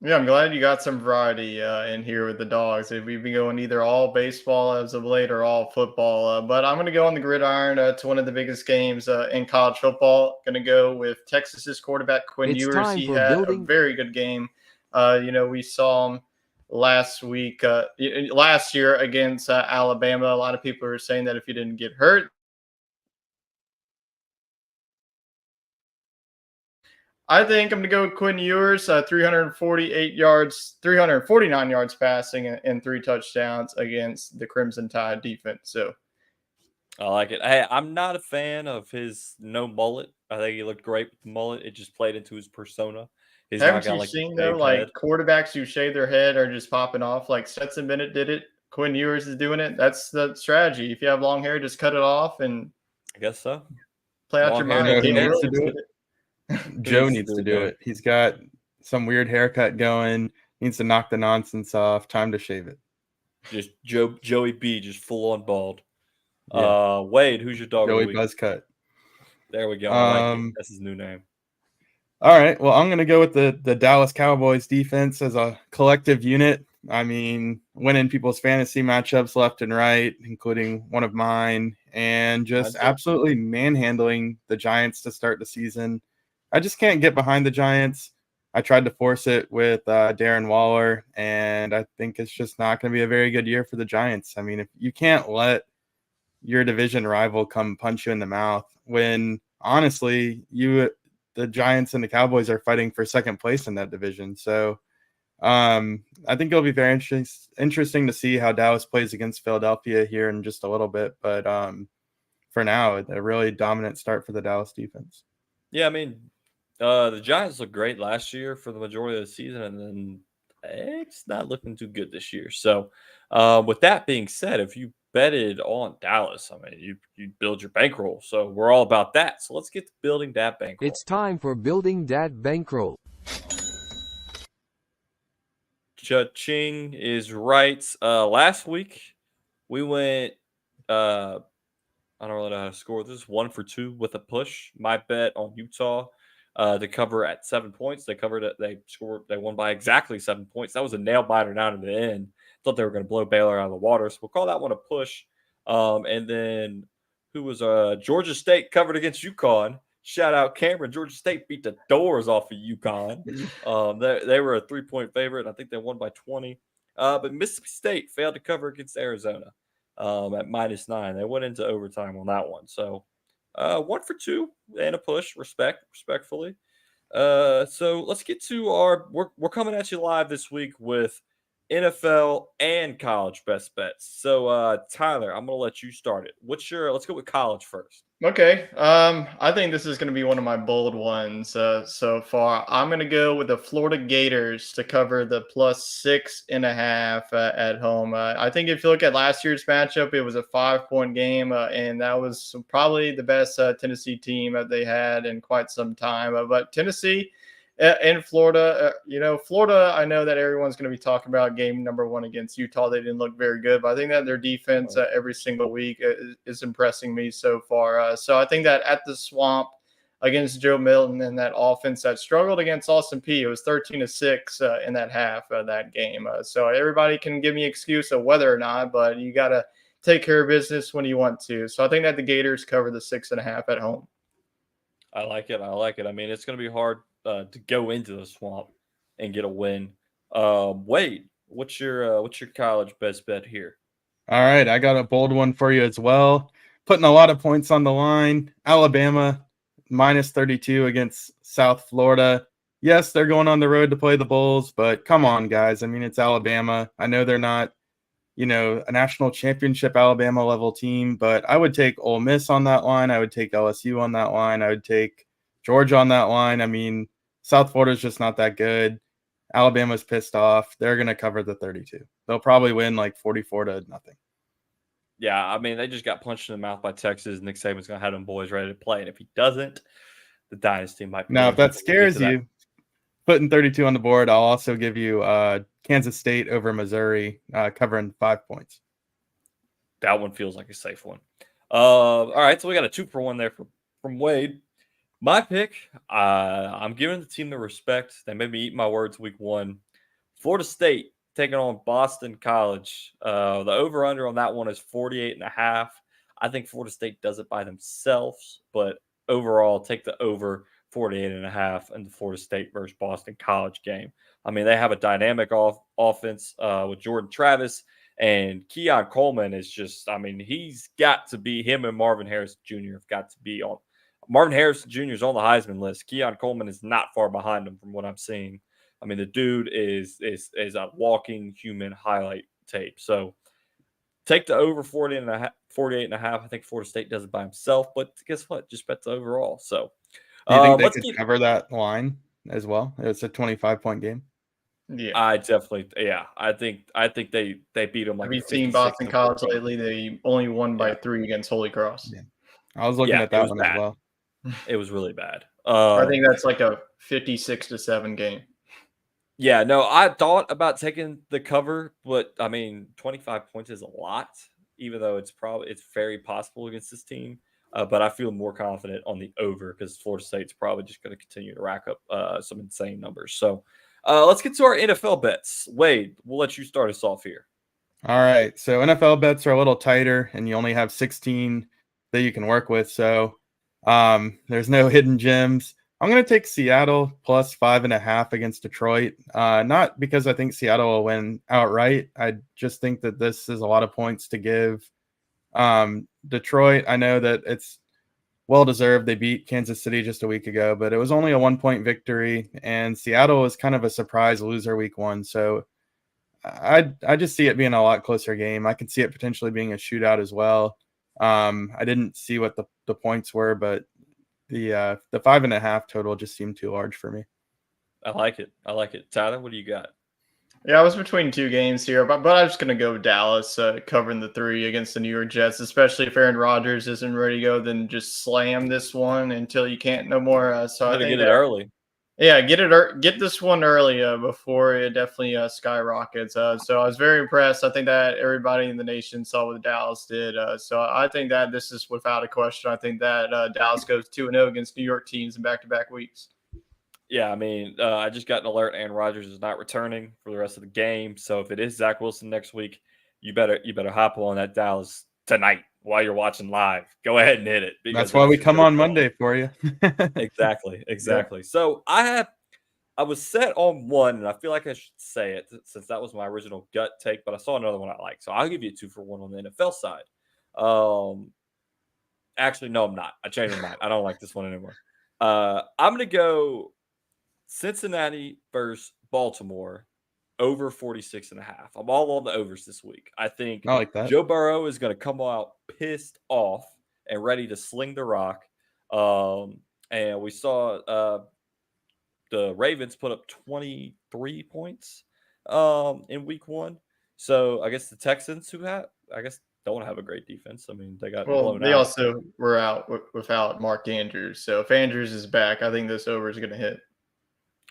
Yeah, I'm glad you got some variety in here with the dogs. If we've been going either all baseball as of late or all football, but I'm going to go on the gridiron to one of the biggest games in college football. Going to go with Texas's quarterback Quinn It's Ewers. time He for had building. a very good game. We saw him last week, last year against Alabama. A lot of people are saying that if he didn't get hurt, I think I'm going to go with Quinn Ewers, 348 yards, 349 yards passing, and 3 touchdowns against the Crimson Tide defense. So I like it. Hey, I'm not a fan of his no mullet. I think he looked great with the mullet. It just played into his persona. He's not haven't got you like the seen, though, shaved like head. quarterbacks who shave their head are just popping off? Like Stetson Bennett did it. Quinn Ewers is doing it. That's the strategy. If you have long hair, just cut it off and I guess so. play out Long your hair, mind. no, no who Caleb hair. needs to Williams do did it? it. Who Joe needs needs to it, do though? it. He's got some weird haircut going. Needs to knock the nonsense off. Time to shave it. Just Joey B, just full on bald. Yeah, Wade, who's your dog of the Joey week? Buzzcut. There we go. I like it. Um, That's his new name. All right. Well, I'm going to go with the Dallas Cowboys defense as a collective unit. I mean, winning people's fantasy matchups left and right, including one of mine, and just Mine too. absolutely manhandling the Giants to start the season. I just can't get behind the Giants. I tried to force it with Darren Waller, and I think it's just not going to be a very good year for the Giants. I mean, if you can't let your division rival come punch you in the mouth when honestly the Giants and the Cowboys are fighting for second place in that division. So I think it'll be very interesting to see how Dallas plays against Philadelphia here in just a little bit. But for now, a really dominant start for the Dallas defense. Yeah, I mean, the Giants looked great last year for the majority of the season, and then it's not looking too good this year. So, with that being said, if you betted on Dallas, I mean, you build your bankroll. So we're all about that. So let's get to building that bankroll. It's time for building that bankroll. Cha-ching is right. Last week we went. I don't really know how to score this. 1 for 2 with a push. My bet on Utah to cover at 7 points. They covered it. They scored. They won by exactly 7 points. That was a nail biter down to the end. Thought they were going to blow Baylor out of the water. So we'll call that one a push. And then who was Georgia State covered against UConn. Shout out Cameron. Georgia State beat the doors off of UConn. They were a 3-point favorite. I think they won by 20. But Mississippi State failed to cover against Arizona at -9. They went into overtime on that one. So 1 for 2 and a push, respectfully. So let's get to we're coming at you live this week with NFL and college best bets. So Tyler, I'm gonna let you start it. Let's go with college first. Okay. I think this is going to be one of my bold ones so far. I'm going to go with the Florida Gators to cover the +6.5 at home. I think if you look at last year's matchup, it was a 5-point game, and that was probably the best Tennessee team that they had in quite some time. But Tennessee in Florida, Florida, I know that everyone's going to be talking about game number 1 against Utah. They didn't look very good, but I think that their defense every single week is impressing me so far. So I think that at the Swamp against Joe Milton and that offense that struggled against Austin Peay, it was 13-6 in that half of that game. So everybody can give me excuse of whether or not, but you got to take care of business when you want to. So I think that the Gators cover the 6.5 at home. I like it. I mean, it's going to be hard to go into the Swamp and get a win. Wade, what's your college best bet here? All right, I got a bold one for you as well. Putting a lot of points on the line. Alabama minus 32 against South Florida. Yes, they're going on the road to play the Bulls, but come on, guys. I mean, it's Alabama. I know they're not, a national championship Alabama level team, but I would take Ole Miss on that line. I would take LSU on that line. I would take Georgia on that line. I mean, South Florida's just not that good. Alabama's pissed off. They're going to cover the 32. They'll probably win like 44-0. Yeah, I mean, they just got punched in the mouth by Texas. Nick Saban's going to have them boys ready to play. And if he doesn't, the dynasty might be. Now, if that We'll get to scares that. you, putting 32 on the board, I'll also give you Kansas State over Missouri covering 5 points. That one feels like a safe one. All right, so we got a 2-for-1 there from Wade. My pick, I'm giving the team the respect. They made me eat my words week 1. Florida State taking on Boston College. The over-under on that one is 48.5. I think Florida State does it by themselves, but overall, take the over 48.5 in the Florida State versus Boston College game. I mean, they have a dynamic offense with Jordan Travis, and Keon Coleman is just, I mean, he's got to be, him and Marvin Harrison Jr. have got to be on. Marvin Harrison Jr. is on the Heisman list. Keon Coleman is not far behind him from what I'm seeing. I mean, the dude is a walking human highlight tape. So take the over 48.5. I think Florida State does it by himself, but guess what? Just bet the overall. So Do you think they could cover that line as well? It's a 25-point game. Yeah, I definitely, I think they beat them like. Have you seen Boston 56-14. College lately? They only won by 3 against Holy Cross. Yeah. I was looking at that one bad. as well. It was really bad. I think that's like a 56-7 game. Yeah, no, I thought about taking the cover, but I mean, 25 points is a lot, even though it's very possible against this team. But I feel more confident on the over because Florida State's probably just going to continue to rack up some insane numbers. So let's get to our NFL bets. Wade, we'll let you start us off here. All right. So NFL bets are a little tighter, and you only have 16 that you can work with. So there's no hidden gems. I'm going to take Seattle plus 5.5 against Detroit. Not because I think Seattle will win outright. I just think that this is a lot of points to give. Detroit, I know that it's well-deserved. They beat Kansas City just a week ago, but it was only a 1-point victory, and Seattle was kind of a surprise loser week 1. So I just see it being a lot closer game. I can see it potentially being a shootout as well. I didn't see what the points were, but the 5.5 total just seemed too large for me. I like it. Tyler, what do you got? Yeah, I was between 2 games here, but I'm just going to go Dallas covering the 3 against the New York Jets, especially if Aaron Rodgers isn't ready to go, then just slam this one until you can't no more. So I think get it early. Yeah, get this one early before it definitely skyrockets. So I was very impressed. I think that everybody in the nation saw what Dallas did. So I think that this is without a question. I think that Dallas goes 2-0 against New York teams in back-to-back weeks. Yeah, I mean, I just got an alert. Aaron Rodgers is not returning for the rest of the game. So if it is Zach Wilson next week, you better hop on that Dallas tonight while you're watching live. Go ahead and hit it. That's why we come on Monday for you. Exactly. Yeah. So I was set on one, and I feel like I should say it since that was my original gut take, but I saw another one I like. So I'll give you a 2-for-1 on the NFL side. Actually, no, I'm not. I changed my mind. I don't like this one anymore. I'm going to go Cincinnati versus Baltimore over 46.5. I'm all on the overs this week. I think I like that. Joe Burrow is going to come out pissed off and ready to sling the rock. And we saw the Ravens put up 23 points in week 1. So I guess the Texans, don't have a great defense. I mean, they got blown they out. also were out without Mark Andrews. So if Andrews is back, I think this over is going to hit.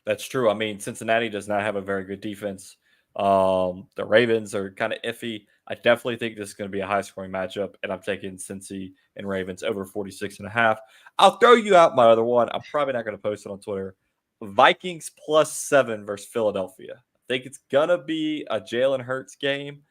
That's true. I mean, Cincinnati does not have a very good defense. The Ravens are kind of iffy. I definitely think this is going to be a high-scoring matchup, and I'm taking Cincy and Ravens over 46.5. I'll throw you out my other one. I'm probably not going to post it on Twitter. Vikings plus 7 versus Philadelphia. I think it's going to be a Jalen Hurts game,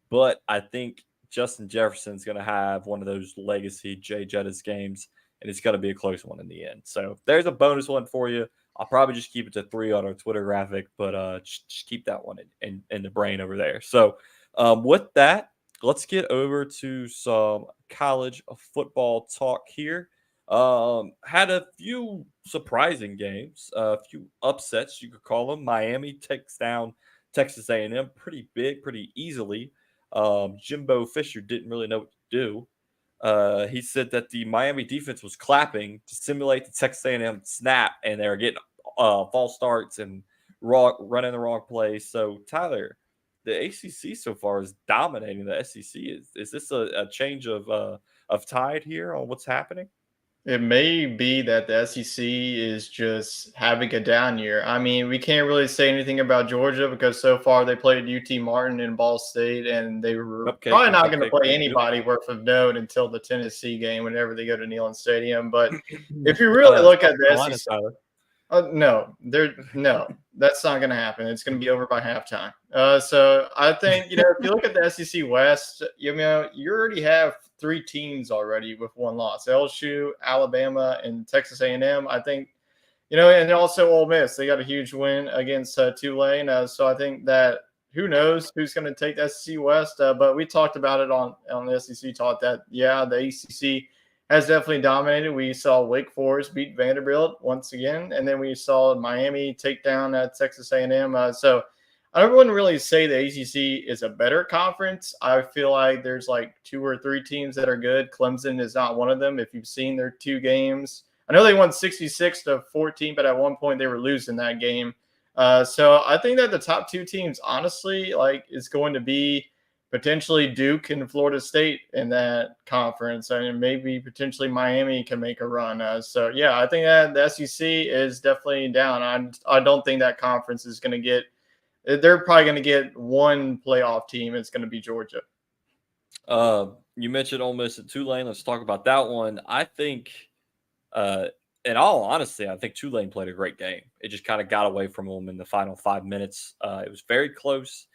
but I think Justin Jefferson's going to have one of those legacy Jay Jettis games, and it's going to be a close one in the end. So there's a bonus one for you. I'll probably just keep it to 3 on our Twitter graphic, but just keep that one in the brain over there. So with that, let's get over to some college football talk here. Had a few surprising games, a few upsets you could call them. Miami takes down Texas A&M pretty big, pretty easily. Jimbo Fisher didn't really know what to do. He said that the Miami defense was clapping to simulate the Texas A&M snap, and they were getting false starts and running the wrong place. So Tyler, the ACC so far is dominating the SEC. Is this a change of tide here on what's happening? It may be that the SEC is just having a down year. I mean, we can't really say anything about Georgia because so far they played UT Martin and Ball State, and they were probably not going to play anybody worth of note until the Tennessee game whenever they go to Neyland Stadium. But if you really look at the SEC, no, that's not going to happen. It's going to be over by halftime. So I think, if you look at the SEC West, you already have 3 teams already with 1 loss: LSU, Alabama, and Texas A&M. I think, and also Ole Miss. They got a huge win against Tulane. So I think that who knows who's going to take the SEC West. But we talked about it on the SEC talk that, the ACC has definitely dominated. We saw Wake Forest beat Vanderbilt once again, and then we saw Miami take down Texas A&M. So I wouldn't really say the ACC is a better conference. I feel like there's like 2 or 3 teams that are good. Clemson is not one of them. If you've seen their 2 games, I know they won 66-14, but at one point they were losing that game. So I think that the top 2 teams, honestly, is going to be potentially Duke and Florida State in that conference, and maybe potentially Miami can make a run. I think that the SEC is definitely down. I don't think that conference is going to get. They're probably going to get 1 playoff team. It's going to be Georgia. You mentioned Ole Miss and Tulane. Let's talk about that one. I think, in all honesty, I think Tulane played a great game. It just kind of got away from them in the final 5 minutes. It was very close.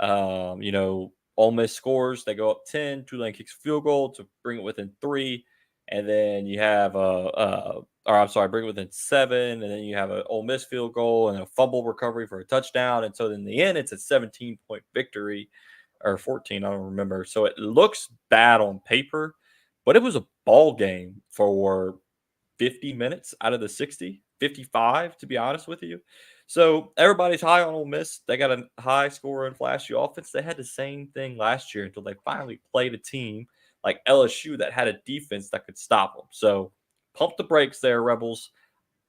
Ole Miss scores. They go up 10. Tulane kicks a field goal to bring it within 3. And then you have bring it within 7. And then you have an Ole Miss field goal and a fumble recovery for a touchdown. And so in the end, it's a 17-point victory, or 14, I don't remember. So it looks bad on paper, but it was a ball game for 50 minutes out of the 60, 55, to be honest with you. So everybody's high on Ole Miss. They got a high scorer and flashy offense. They had the same thing last year until they finally played a team like LSU that had a defense that could stop them. So pump the brakes there, Rebels.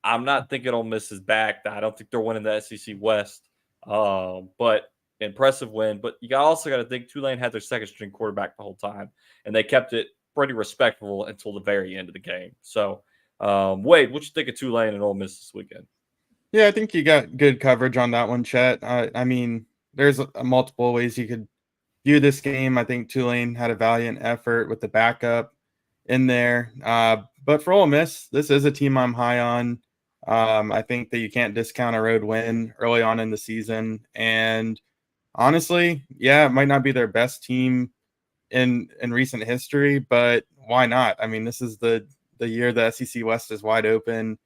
I'm not thinking Ole Miss is back. I don't think they're winning the SEC West. But impressive win. But you also got to think Tulane had their second-string quarterback the whole time, and they kept it pretty respectable until the very end of the game. So, Wade, what you think of Tulane and Ole Miss this weekend? Yeah, I think you got good coverage on that one, Chet. I mean, there's multiple ways you could view this game. I think Tulane had a valiant effort with the backup in there. But for Ole Miss, this is a team I'm high on. I think that you can't discount a road win early on in the season. And honestly, it might not be their best team in recent history, but why not? I mean, this is the year the SEC West is wide open.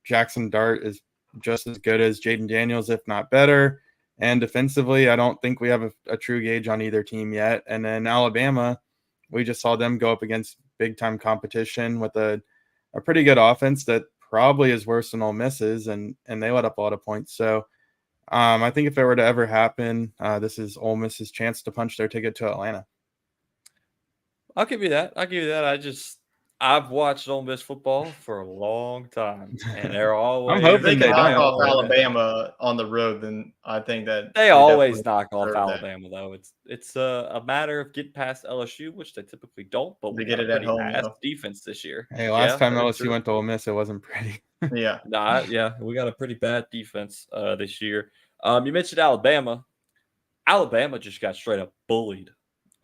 Jackson Dart is just as good as Jaden Daniels, if not better. And defensively, I don't think we have a true gauge on either team yet. And then Alabama, we just saw them go up against big-time competition with a pretty good offense that probably is worse than Ole Miss's, and they let up a lot of points. So I think if it were to ever happen, this is Ole Miss's chance to punch their ticket to Atlanta. I'll give you that. I've watched Ole Miss football for a long time, and they're always. I'm hoping they knock don't. off Alabama on the road. Then I think that they always knock off Alabama, though. It's a matter of getting past LSU, which they typically don't. But we get it at home. Defense this year. Hey, last time LSU went to Ole Miss, it wasn't pretty. Yeah. We got a pretty bad defense this year. You mentioned Alabama. Alabama just got straight up bullied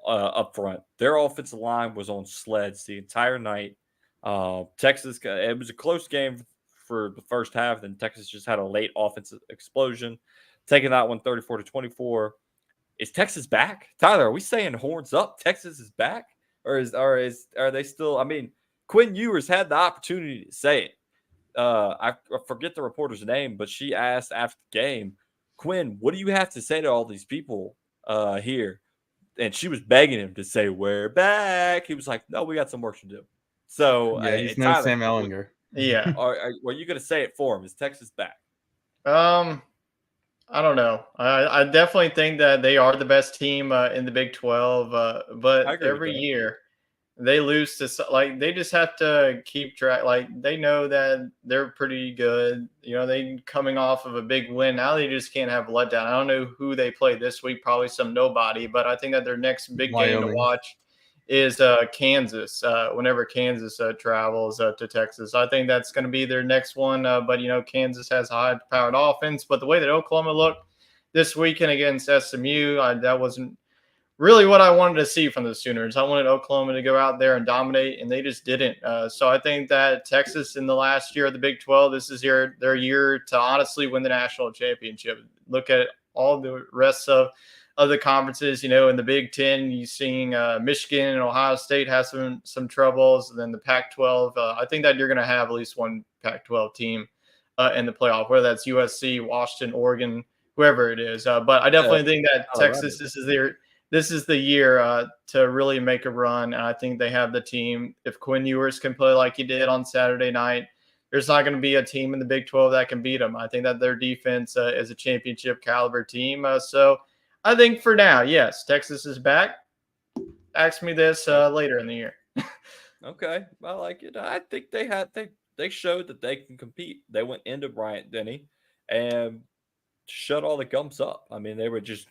up front. Their offensive line was on sleds the entire night. Texas, it was a close game for the first half. Then Texas just had a late offensive explosion, taking that one 34-24. Is Texas back? Tyler, are we saying horns up? Texas is back, or are they still? I mean, Quinn Ewers had the opportunity to say it. I forget the reporter's name, but she asked after the game, Quinn, what do you have to say to all these people here? And she was begging him to say, we're back. He was like, no, we got some work to do. So, Yeah, he's no Tyler, Sam Ellinger. Yeah. Are you going to say it for him? Is Texas back? I don't know. I definitely think that they are the best team in the Big 12. I But agree with every that. year they lose to like they just have to keep track. Like they know that they're pretty good. You know, they coming off of a big win. Now they just can't have a letdown. I don't know who they play this week. Probably some nobody. But I think that their next big game to Wyoming. watch is Kansas. Whenever Kansas travels to Texas, I think that's going to be their next one. But you know, Kansas has a high-powered offense. But the way that Oklahoma looked this weekend against SMU, that wasn't really what I wanted to see from the Sooners. I wanted Oklahoma to go out there and dominate, and they just didn't. So I think that Texas in the last year of the Big 12, this is their year to honestly win the national championship. Look at all the rest of the conferences. You know, in the Big 10, you're seeing Michigan and Ohio State have some troubles. And then the Pac-12, I think that you're going to have at least one Pac-12 team in the playoff, whether that's USC, Washington, Oregon, whoever it is. But I definitely think that Texas, this is the year to really make a run. And I think they have the team. If Quinn Ewers can play like he did on Saturday night, there's not going to be a team in the Big 12 that can beat them. I think that their defense is a championship caliber team. So I think for now, yes, Texas is back. Ask me this later in the year. Okay, I like it. I think they showed that they can compete. They went into Bryant Denny and shut all the gums up. I mean, they were just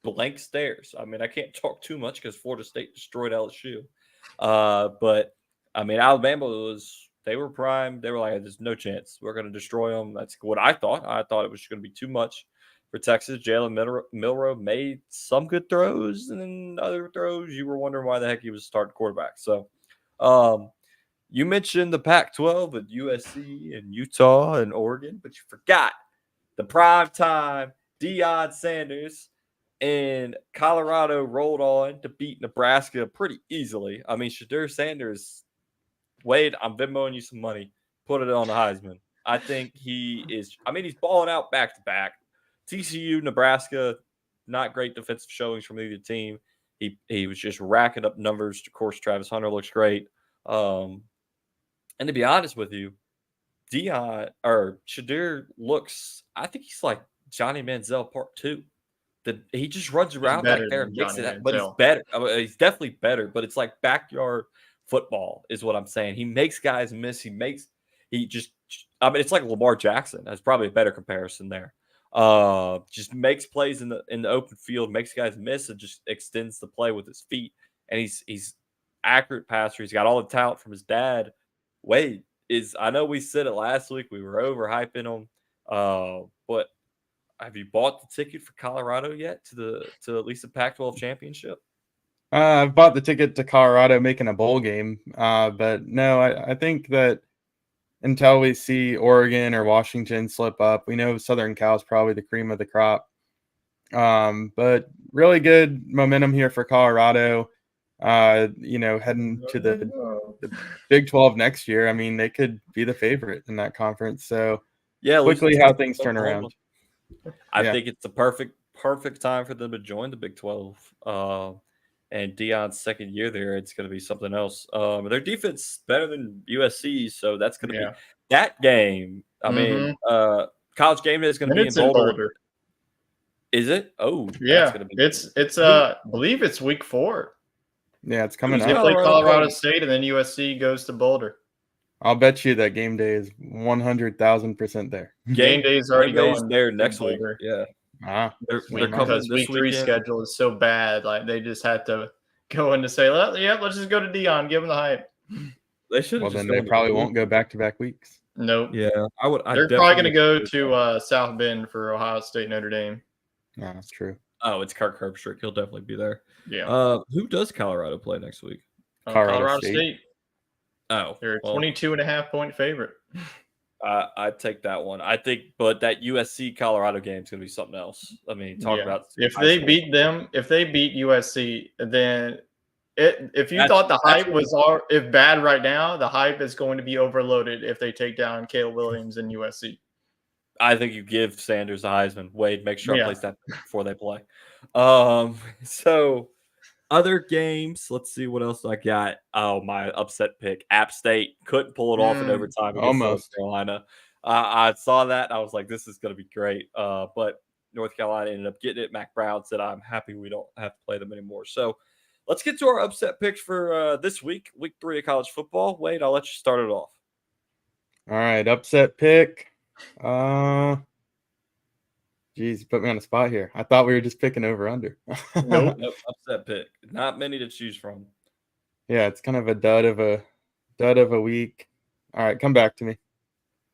blank stares. I mean, I can't talk too much because Florida State destroyed LSU. But I mean, Alabama they were primed. They were like, there's no chance. We're going to destroy them. That's what I thought. I thought it was going to be too much for Texas. Jalen Milroe made some good throws, and then other throws you were wondering why the heck he was starting quarterback. So, you mentioned the Pac-12 with USC and Utah and Oregon, but you forgot the prime time Deion Sanders and Colorado rolled on to beat Nebraska pretty easily. I mean, Shadur Sanders, Wade, I'm Venmoing you some money. Put it on the Heisman. I think he's balling out back to back. TCU, Nebraska, not great defensive showings from either team. He was just racking up numbers. Of course, Travis Hunter looks great. And to be honest with you, Shadur looks, I think he's like Johnny Manziel Part 2. He just runs around back there and makes it, but he's better. I mean, he's definitely better, but it's like backyard football is what I'm saying. He makes guys miss. It's like Lamar Jackson. That's probably a better comparison there. Just makes plays in the open field, makes guys miss, and just extends the play with his feet. And he's accurate passer. He's got all the talent from his dad. Wade I know we said it last week. We were overhyping him, but have you bought the ticket for Colorado yet to at least the Pac-12 championship? I've bought the ticket to Colorado making a bowl game, but no, I think that until we see Oregon or Washington slip up, we know Southern Cal is probably the cream of the crop. But really good momentum here for Colorado. Heading to the Big 12 next year. I mean, they could be the favorite in that conference. So yeah, quickly how things turn around. I think it's the perfect time for them to join the Big 12. And Deion's second year there, it's going to be something else. Their defense is better than USC, so that's going to be that game. I mean, College Game Day is going to be in Boulder. Is it? Oh, yeah. That's gonna be it's I believe it's week 4. Yeah, it's coming up. They play Colorado State, and then USC goes to Boulder. I'll bet you that game day is 100,000% there. Game day is already going there next week. Yeah. They're coming because week 3 schedule is so bad. Like they just had to go in to say, let's just go to Deion, give him the hype. They should. Well, then they probably won't go back-to-back weeks. Nope. Yeah, I would. They're probably going to go to South Bend for Ohio State, Notre Dame. No, that's true. Oh, it's Kirk Herbstreit. He'll definitely be there. Yeah. Who does Colorado play next week? Colorado State. Oh, they're a 22.5-point favorite. I'd take that one. I think, but that USC Colorado game is going to be something else. I mean, talk about if they beat USC, then If you thought the hype was if bad right now, the hype is going to be overloaded if they take down Caleb Williams and USC. I think you give Sanders a Heisman. Wade, make sure I place that before they play. So other games, let's see what else I got. Oh, my upset pick. App State couldn't pull it off in overtime against North Carolina. I saw that. I was like, this is going to be great. But North Carolina ended up getting it. Mac Brown said, I'm happy we don't have to play them anymore. So let's get to our upset picks for this week, week 3 of college football. Wade, I'll let you start it off. All right, upset pick. Geez, you put me on the spot here. I thought we were just picking over under. Nope. Upset pick. Not many to choose from. Yeah, it's kind of a dud of a week. All right, come back to me.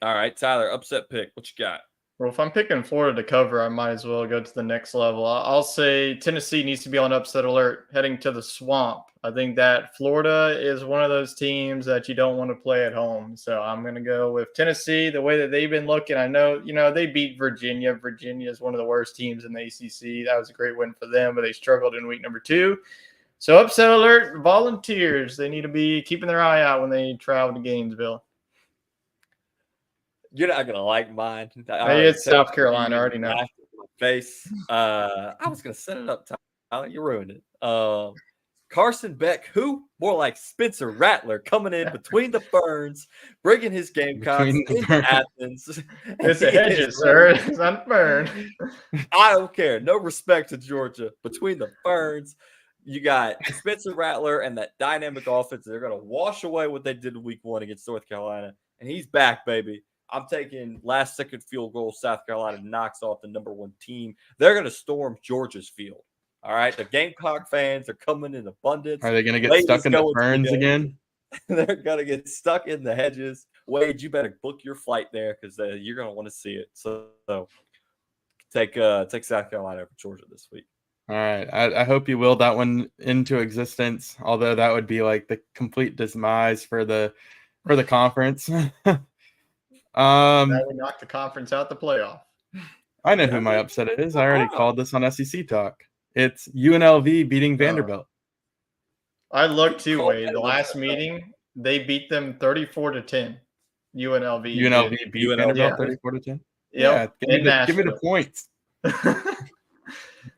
All right, Tyler, upset pick. What you got? Well, if I'm picking Florida to cover, I might as well go to the next level. I'll say Tennessee needs to be on upset alert heading to the swamp. I think that Florida is one of those teams that you don't want to play at home. So I'm going to go with Tennessee, the way that they've been looking. I know, they beat Virginia. Virginia is one of the worst teams in the ACC. That was a great win for them, but they struggled in week number 2. So upset alert, Volunteers. They need to be keeping their eye out when they travel to Gainesville. You're not gonna like mine. Hey, it's South Carolina. I already know. Face. I was gonna set it up, Tyler. You ruined it. Carson Beck, who more like Spencer Rattler, coming in between the ferns, bringing his Gamecocks into Athens. It's a hedges, sir. It's not fern. I don't care. No respect to Georgia. Between the ferns, you got Spencer Rattler and that dynamic offense. They're gonna wash away what they did in week 1 against North Carolina, and he's back, baby. I'm taking last-second field goal. South Carolina knocks off the number 1 team. They're going to storm Georgia's field. All right, the Gamecock fans are coming in abundance. Are they going to get stuck in the ferns again? They're going to get stuck in the hedges. Wade, you better book your flight there because you're going to want to see it. So take South Carolina over Georgia this week. All right, I hope you will that one into existence. Although that would be like the complete demise for the conference. That would knock the conference out the playoff. I know who my upset is. I already called this on SEC Talk. It's UNLV beating Vanderbilt. I looked too, Wade. The last meeting, they beat them 34-10. UNLV beat Vanderbilt 34-10. Yeah, give me the points.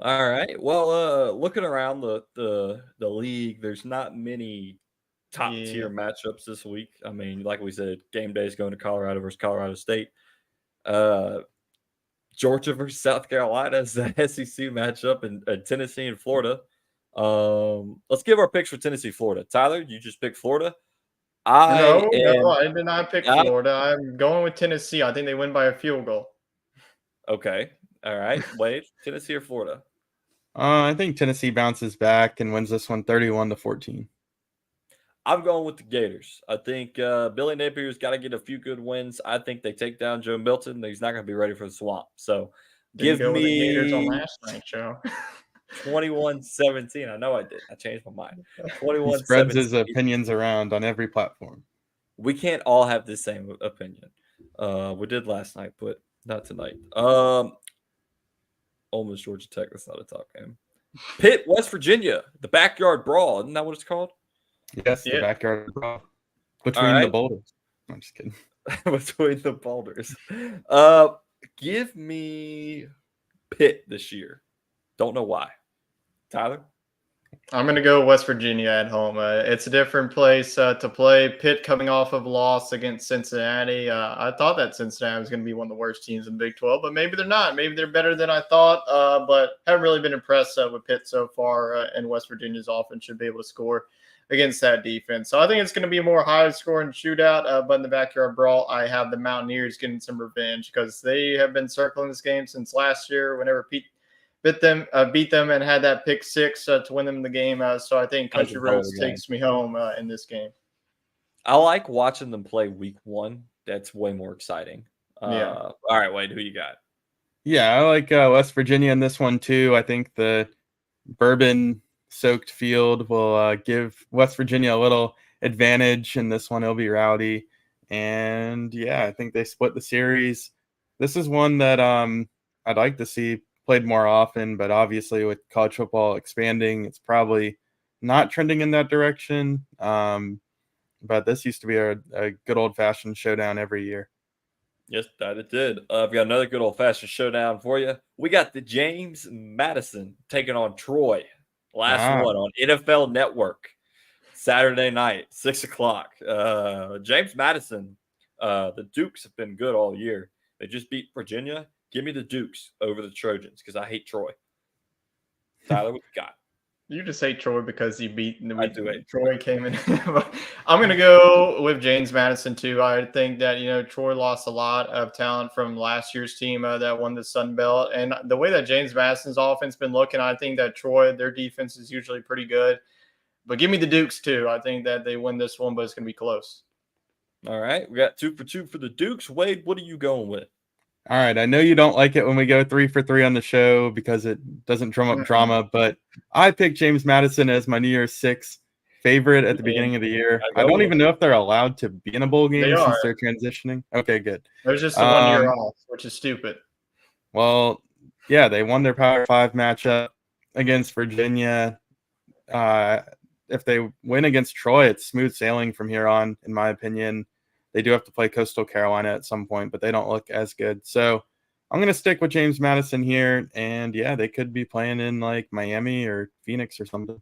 All right. Well, looking around the league, there's not many top tier matchups this week. I mean, like we said, game day is going to Colorado versus Colorado State. Georgia versus South Carolina is the SEC matchup, and Tennessee and Florida. Let's give our picks for Tennessee, Florida. Tyler, you just picked Florida. No, I did not pick Florida. I'm going with Tennessee. I think they win by a field goal. Okay. All right. Wade, Tennessee or Florida? I think Tennessee bounces back and wins this one 31-14. I'm going with the Gators. I think Billy Napier's got to get a few good wins. I think they take down Joe Milton. He's not going to be ready for the swamp. So give me the Gators on last night's show. 21-17. I know I did. I changed my mind. 21-17. He spreads his opinions around on every platform. We can't all have the same opinion. We did last night, but not tonight. Ole Miss, Georgia Tech. That's not a top game. Pitt, West Virginia. The backyard brawl. Isn't that what it's called? Yes, the backyard brawl. Between the boulders. I'm just kidding. Between the boulders. Give me Pitt this year. Don't know why. Tyler? I'm going to go West Virginia at home. It's a different place to play. Pitt coming off of a loss against Cincinnati. I thought that Cincinnati was going to be one of the worst teams in Big 12, but maybe they're not. Maybe they're better than I thought, but haven't really been impressed with Pitt so far, and West Virginia's offense should be able to score against that defense. So I think it's going to be a more high-scoring shootout, but in the backyard brawl, I have the Mountaineers getting some revenge because they have been circling this game since last year whenever Pete beat them and had that pick 6 to win them the game. So I think Country Roads takes me home in this game. I like watching them play week 1. That's way more exciting. All right, Wade, who you got? Yeah, I like West Virginia in this one too. I think the bourbon-soaked field will give West Virginia a little advantage in this one. It'll be rowdy. And yeah, I think they split the series. This is one that I'd like to see played more often, but obviously with college football expanding, it's probably not trending in that direction. But this used to be a good old-fashioned showdown every year. Yes, that it did. I've got another good old-fashioned showdown for you. We got the James Madison taking on Troy. Last one on NFL Network. Saturday night, 6 o'clock. James Madison, the Dukes have been good all year. They just beat Virginia. Give me the Dukes over the Trojans because I hate Troy. Tyler, what you got? You just hate Troy because he beat. I do hate Troy came in. I'm going to go with James Madison too. I think that Troy lost a lot of talent from last year's team that won the Sun Belt, and the way that James Madison's offense been looking, I think that Troy, their defense is usually pretty good. But give me the Dukes too. I think that they win this one, but it's going to be close. All right, we got 2 for 2 for the Dukes. Wade, what are you going with? All right, I know you don't like it when we go 3 for 3 on the show because it doesn't drum up drama, but I picked James Madison as my New Year's 6 favorite at the beginning of the year. I don't even know if they're allowed to be in a bowl game since they're transitioning. Okay, good. There's just the 1 year off, which is stupid. Well, yeah, they won their Power 5 matchup against Virginia. If they win against Troy, it's smooth sailing from here on, in my opinion. They do have to play Coastal Carolina at some point, but they don't look as good. So I'm going to stick with James Madison here. And yeah, they could be playing in like Miami or Phoenix or something.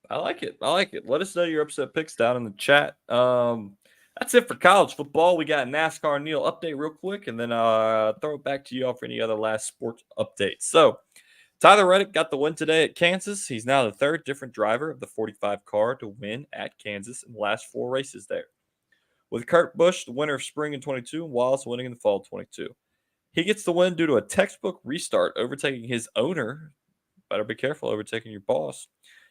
I like it. Let us know your upset picks down in the chat. That's it for college football. We got NASCAR Neil update real quick, and then throw it back to you all for any other last sports updates. So Tyler Reddick got the win today at Kansas. He's now the third different driver of the 45 car to win at Kansas in the last 4 races there. With Kurt Busch, the winner of spring in 22, and Wallace winning in the fall of 22. He gets the win due to a textbook restart, overtaking his owner. Better be careful overtaking your boss.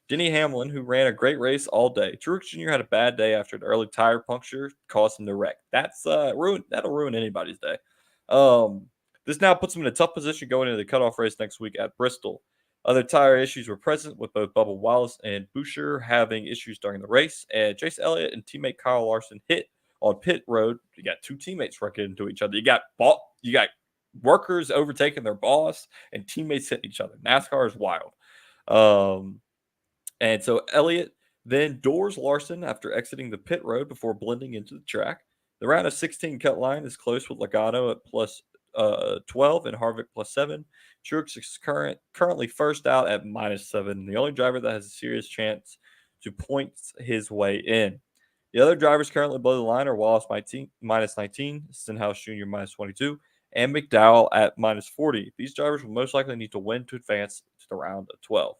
Denny Hamlin, who ran a great race all day. Truex Jr. had a bad day after an early tire puncture caused him to wreck. That'll ruin anybody's day. This now puts him in a tough position going into the cutoff race next week at Bristol. Other tire issues were present with both Bubba Wallace and Boucher having issues during the race, and Chase Elliott and teammate Kyle Larson hit on pit road. You got 2 teammates wrecking into each other. You got workers overtaking their boss and teammates hitting each other. NASCAR is wild. And so Elliott then doors Larson after exiting the pit road before blending into the track. The round of 16 cut line is close with Logano at plus 12 and Harvick plus 7. Truex is currently first out at -7. The only driver that has a serious chance to point his way in. The other drivers currently below the line are Wallace -19, Stenhouse Jr. -22, and McDowell at -40. These drivers will most likely need to win to advance to the round of 12.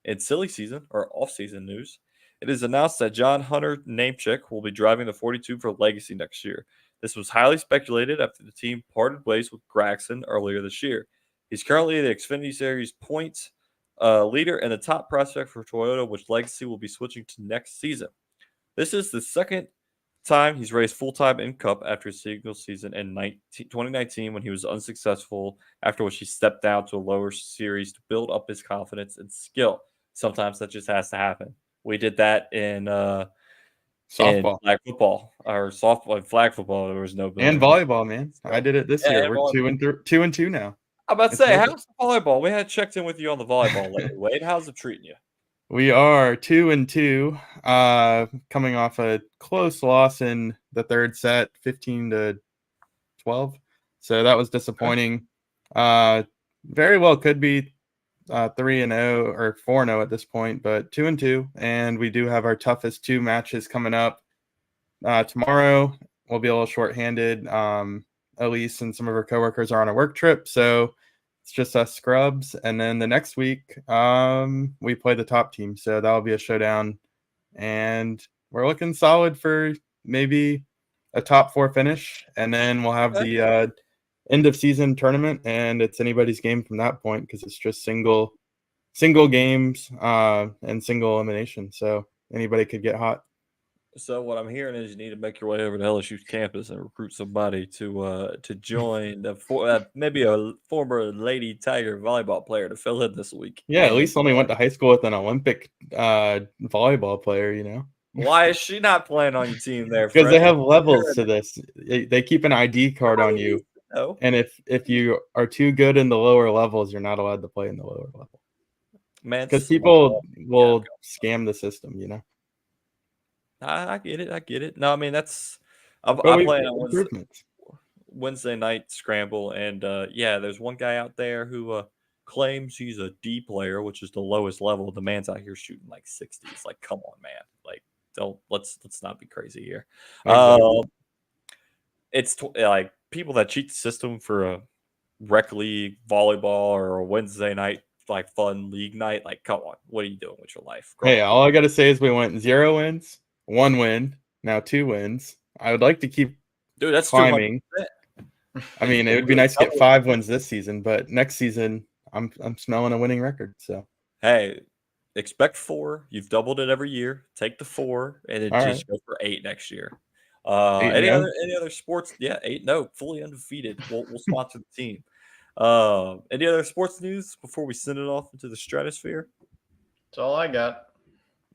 In silly season or off-season news, it is announced that John Hunter Namecheck will be driving the 42 for Legacy next year. This was highly speculated after the team parted ways with Gragson earlier this year. He's currently the Xfinity Series points leader and the top prospect for Toyota, which Legacy will be switching to next season. This is the second time he's raced full-time in Cup after a single season in 2019 when he was unsuccessful, after which he stepped down to a lower series to build up his confidence and skill. Sometimes that just has to happen. We did that in softball, flag football, or softball and flag football. There was no and volleyball, man. I did it this year. We're 2 and 2 now. I'm about to say, how's the volleyball? We had checked in with you on the volleyball lately, Wade. How's it treating you? We are 2 and 2, coming off a close loss in the third set, 15-12. So that was disappointing. Very well could be 3-0 or 4-0 at this point, but 2 and 2, and we do have our toughest 2 matches coming up. Tomorrow we'll be a little shorthanded. Elise and some of her coworkers are on a work trip, so it's just us scrubs. And then the next week, we play the top team. So that'll be a showdown. And we're looking solid for maybe a top 4 finish. And then we'll have the end of season tournament. And it's anybody's game from that point because it's just single games and single elimination. So anybody could get hot. So what I'm hearing is you need to make your way over to LSU's campus and recruit somebody to join maybe a former Lady Tiger volleyball player to fill in this week. Yeah, at least only went to high school with an Olympic volleyball player, you know. Why is she not playing on your team there? Because they have levels to this. They keep an ID card on you. No. And if you are too good in the lower levels, you're not allowed to play in the lower level. Man, because it's like, people yeah, will scam the system, I get it. I get it. No, I mean that's I, But I we play on improvements. Wednesday night scramble, and yeah, there's one guy out there who claims he's a D player, which is the lowest level. The man's out here shooting like 60s. Like, come on, man. Like, don't let's not be crazy here. Exactly. It's like people that cheat the system for a rec league, volleyball, or a Wednesday night like fun league night. Like, come on, what are you doing with your life? Grow Hey, up. all I gotta say is we went 0 wins, 1 win, now 2 wins. I would like to keep Dude, that's 200. climbing. I mean, it would be nice to get 5 wins this season, but next season I'm smelling a winning record. So Hey, expect 4. You've doubled it every year. Take the 4 and then all right, just go for 8 next year. 8-0. Any other sports? Yeah, 8. No, fully undefeated. We'll sponsor the team. Any other sports news before we send it off into the stratosphere? That's all I got.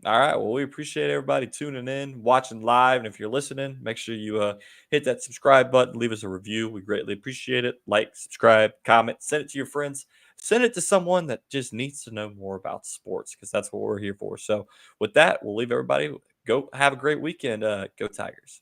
All right. Well, we appreciate everybody tuning in, watching live. And if you're listening, make sure you hit that subscribe button, leave us a review. We greatly appreciate it. Like, subscribe, comment, send it to your friends, send it to someone that just needs to know more about sports because that's what we're here for. So, with that, we'll leave everybody. Go have a great weekend. Go Tigers.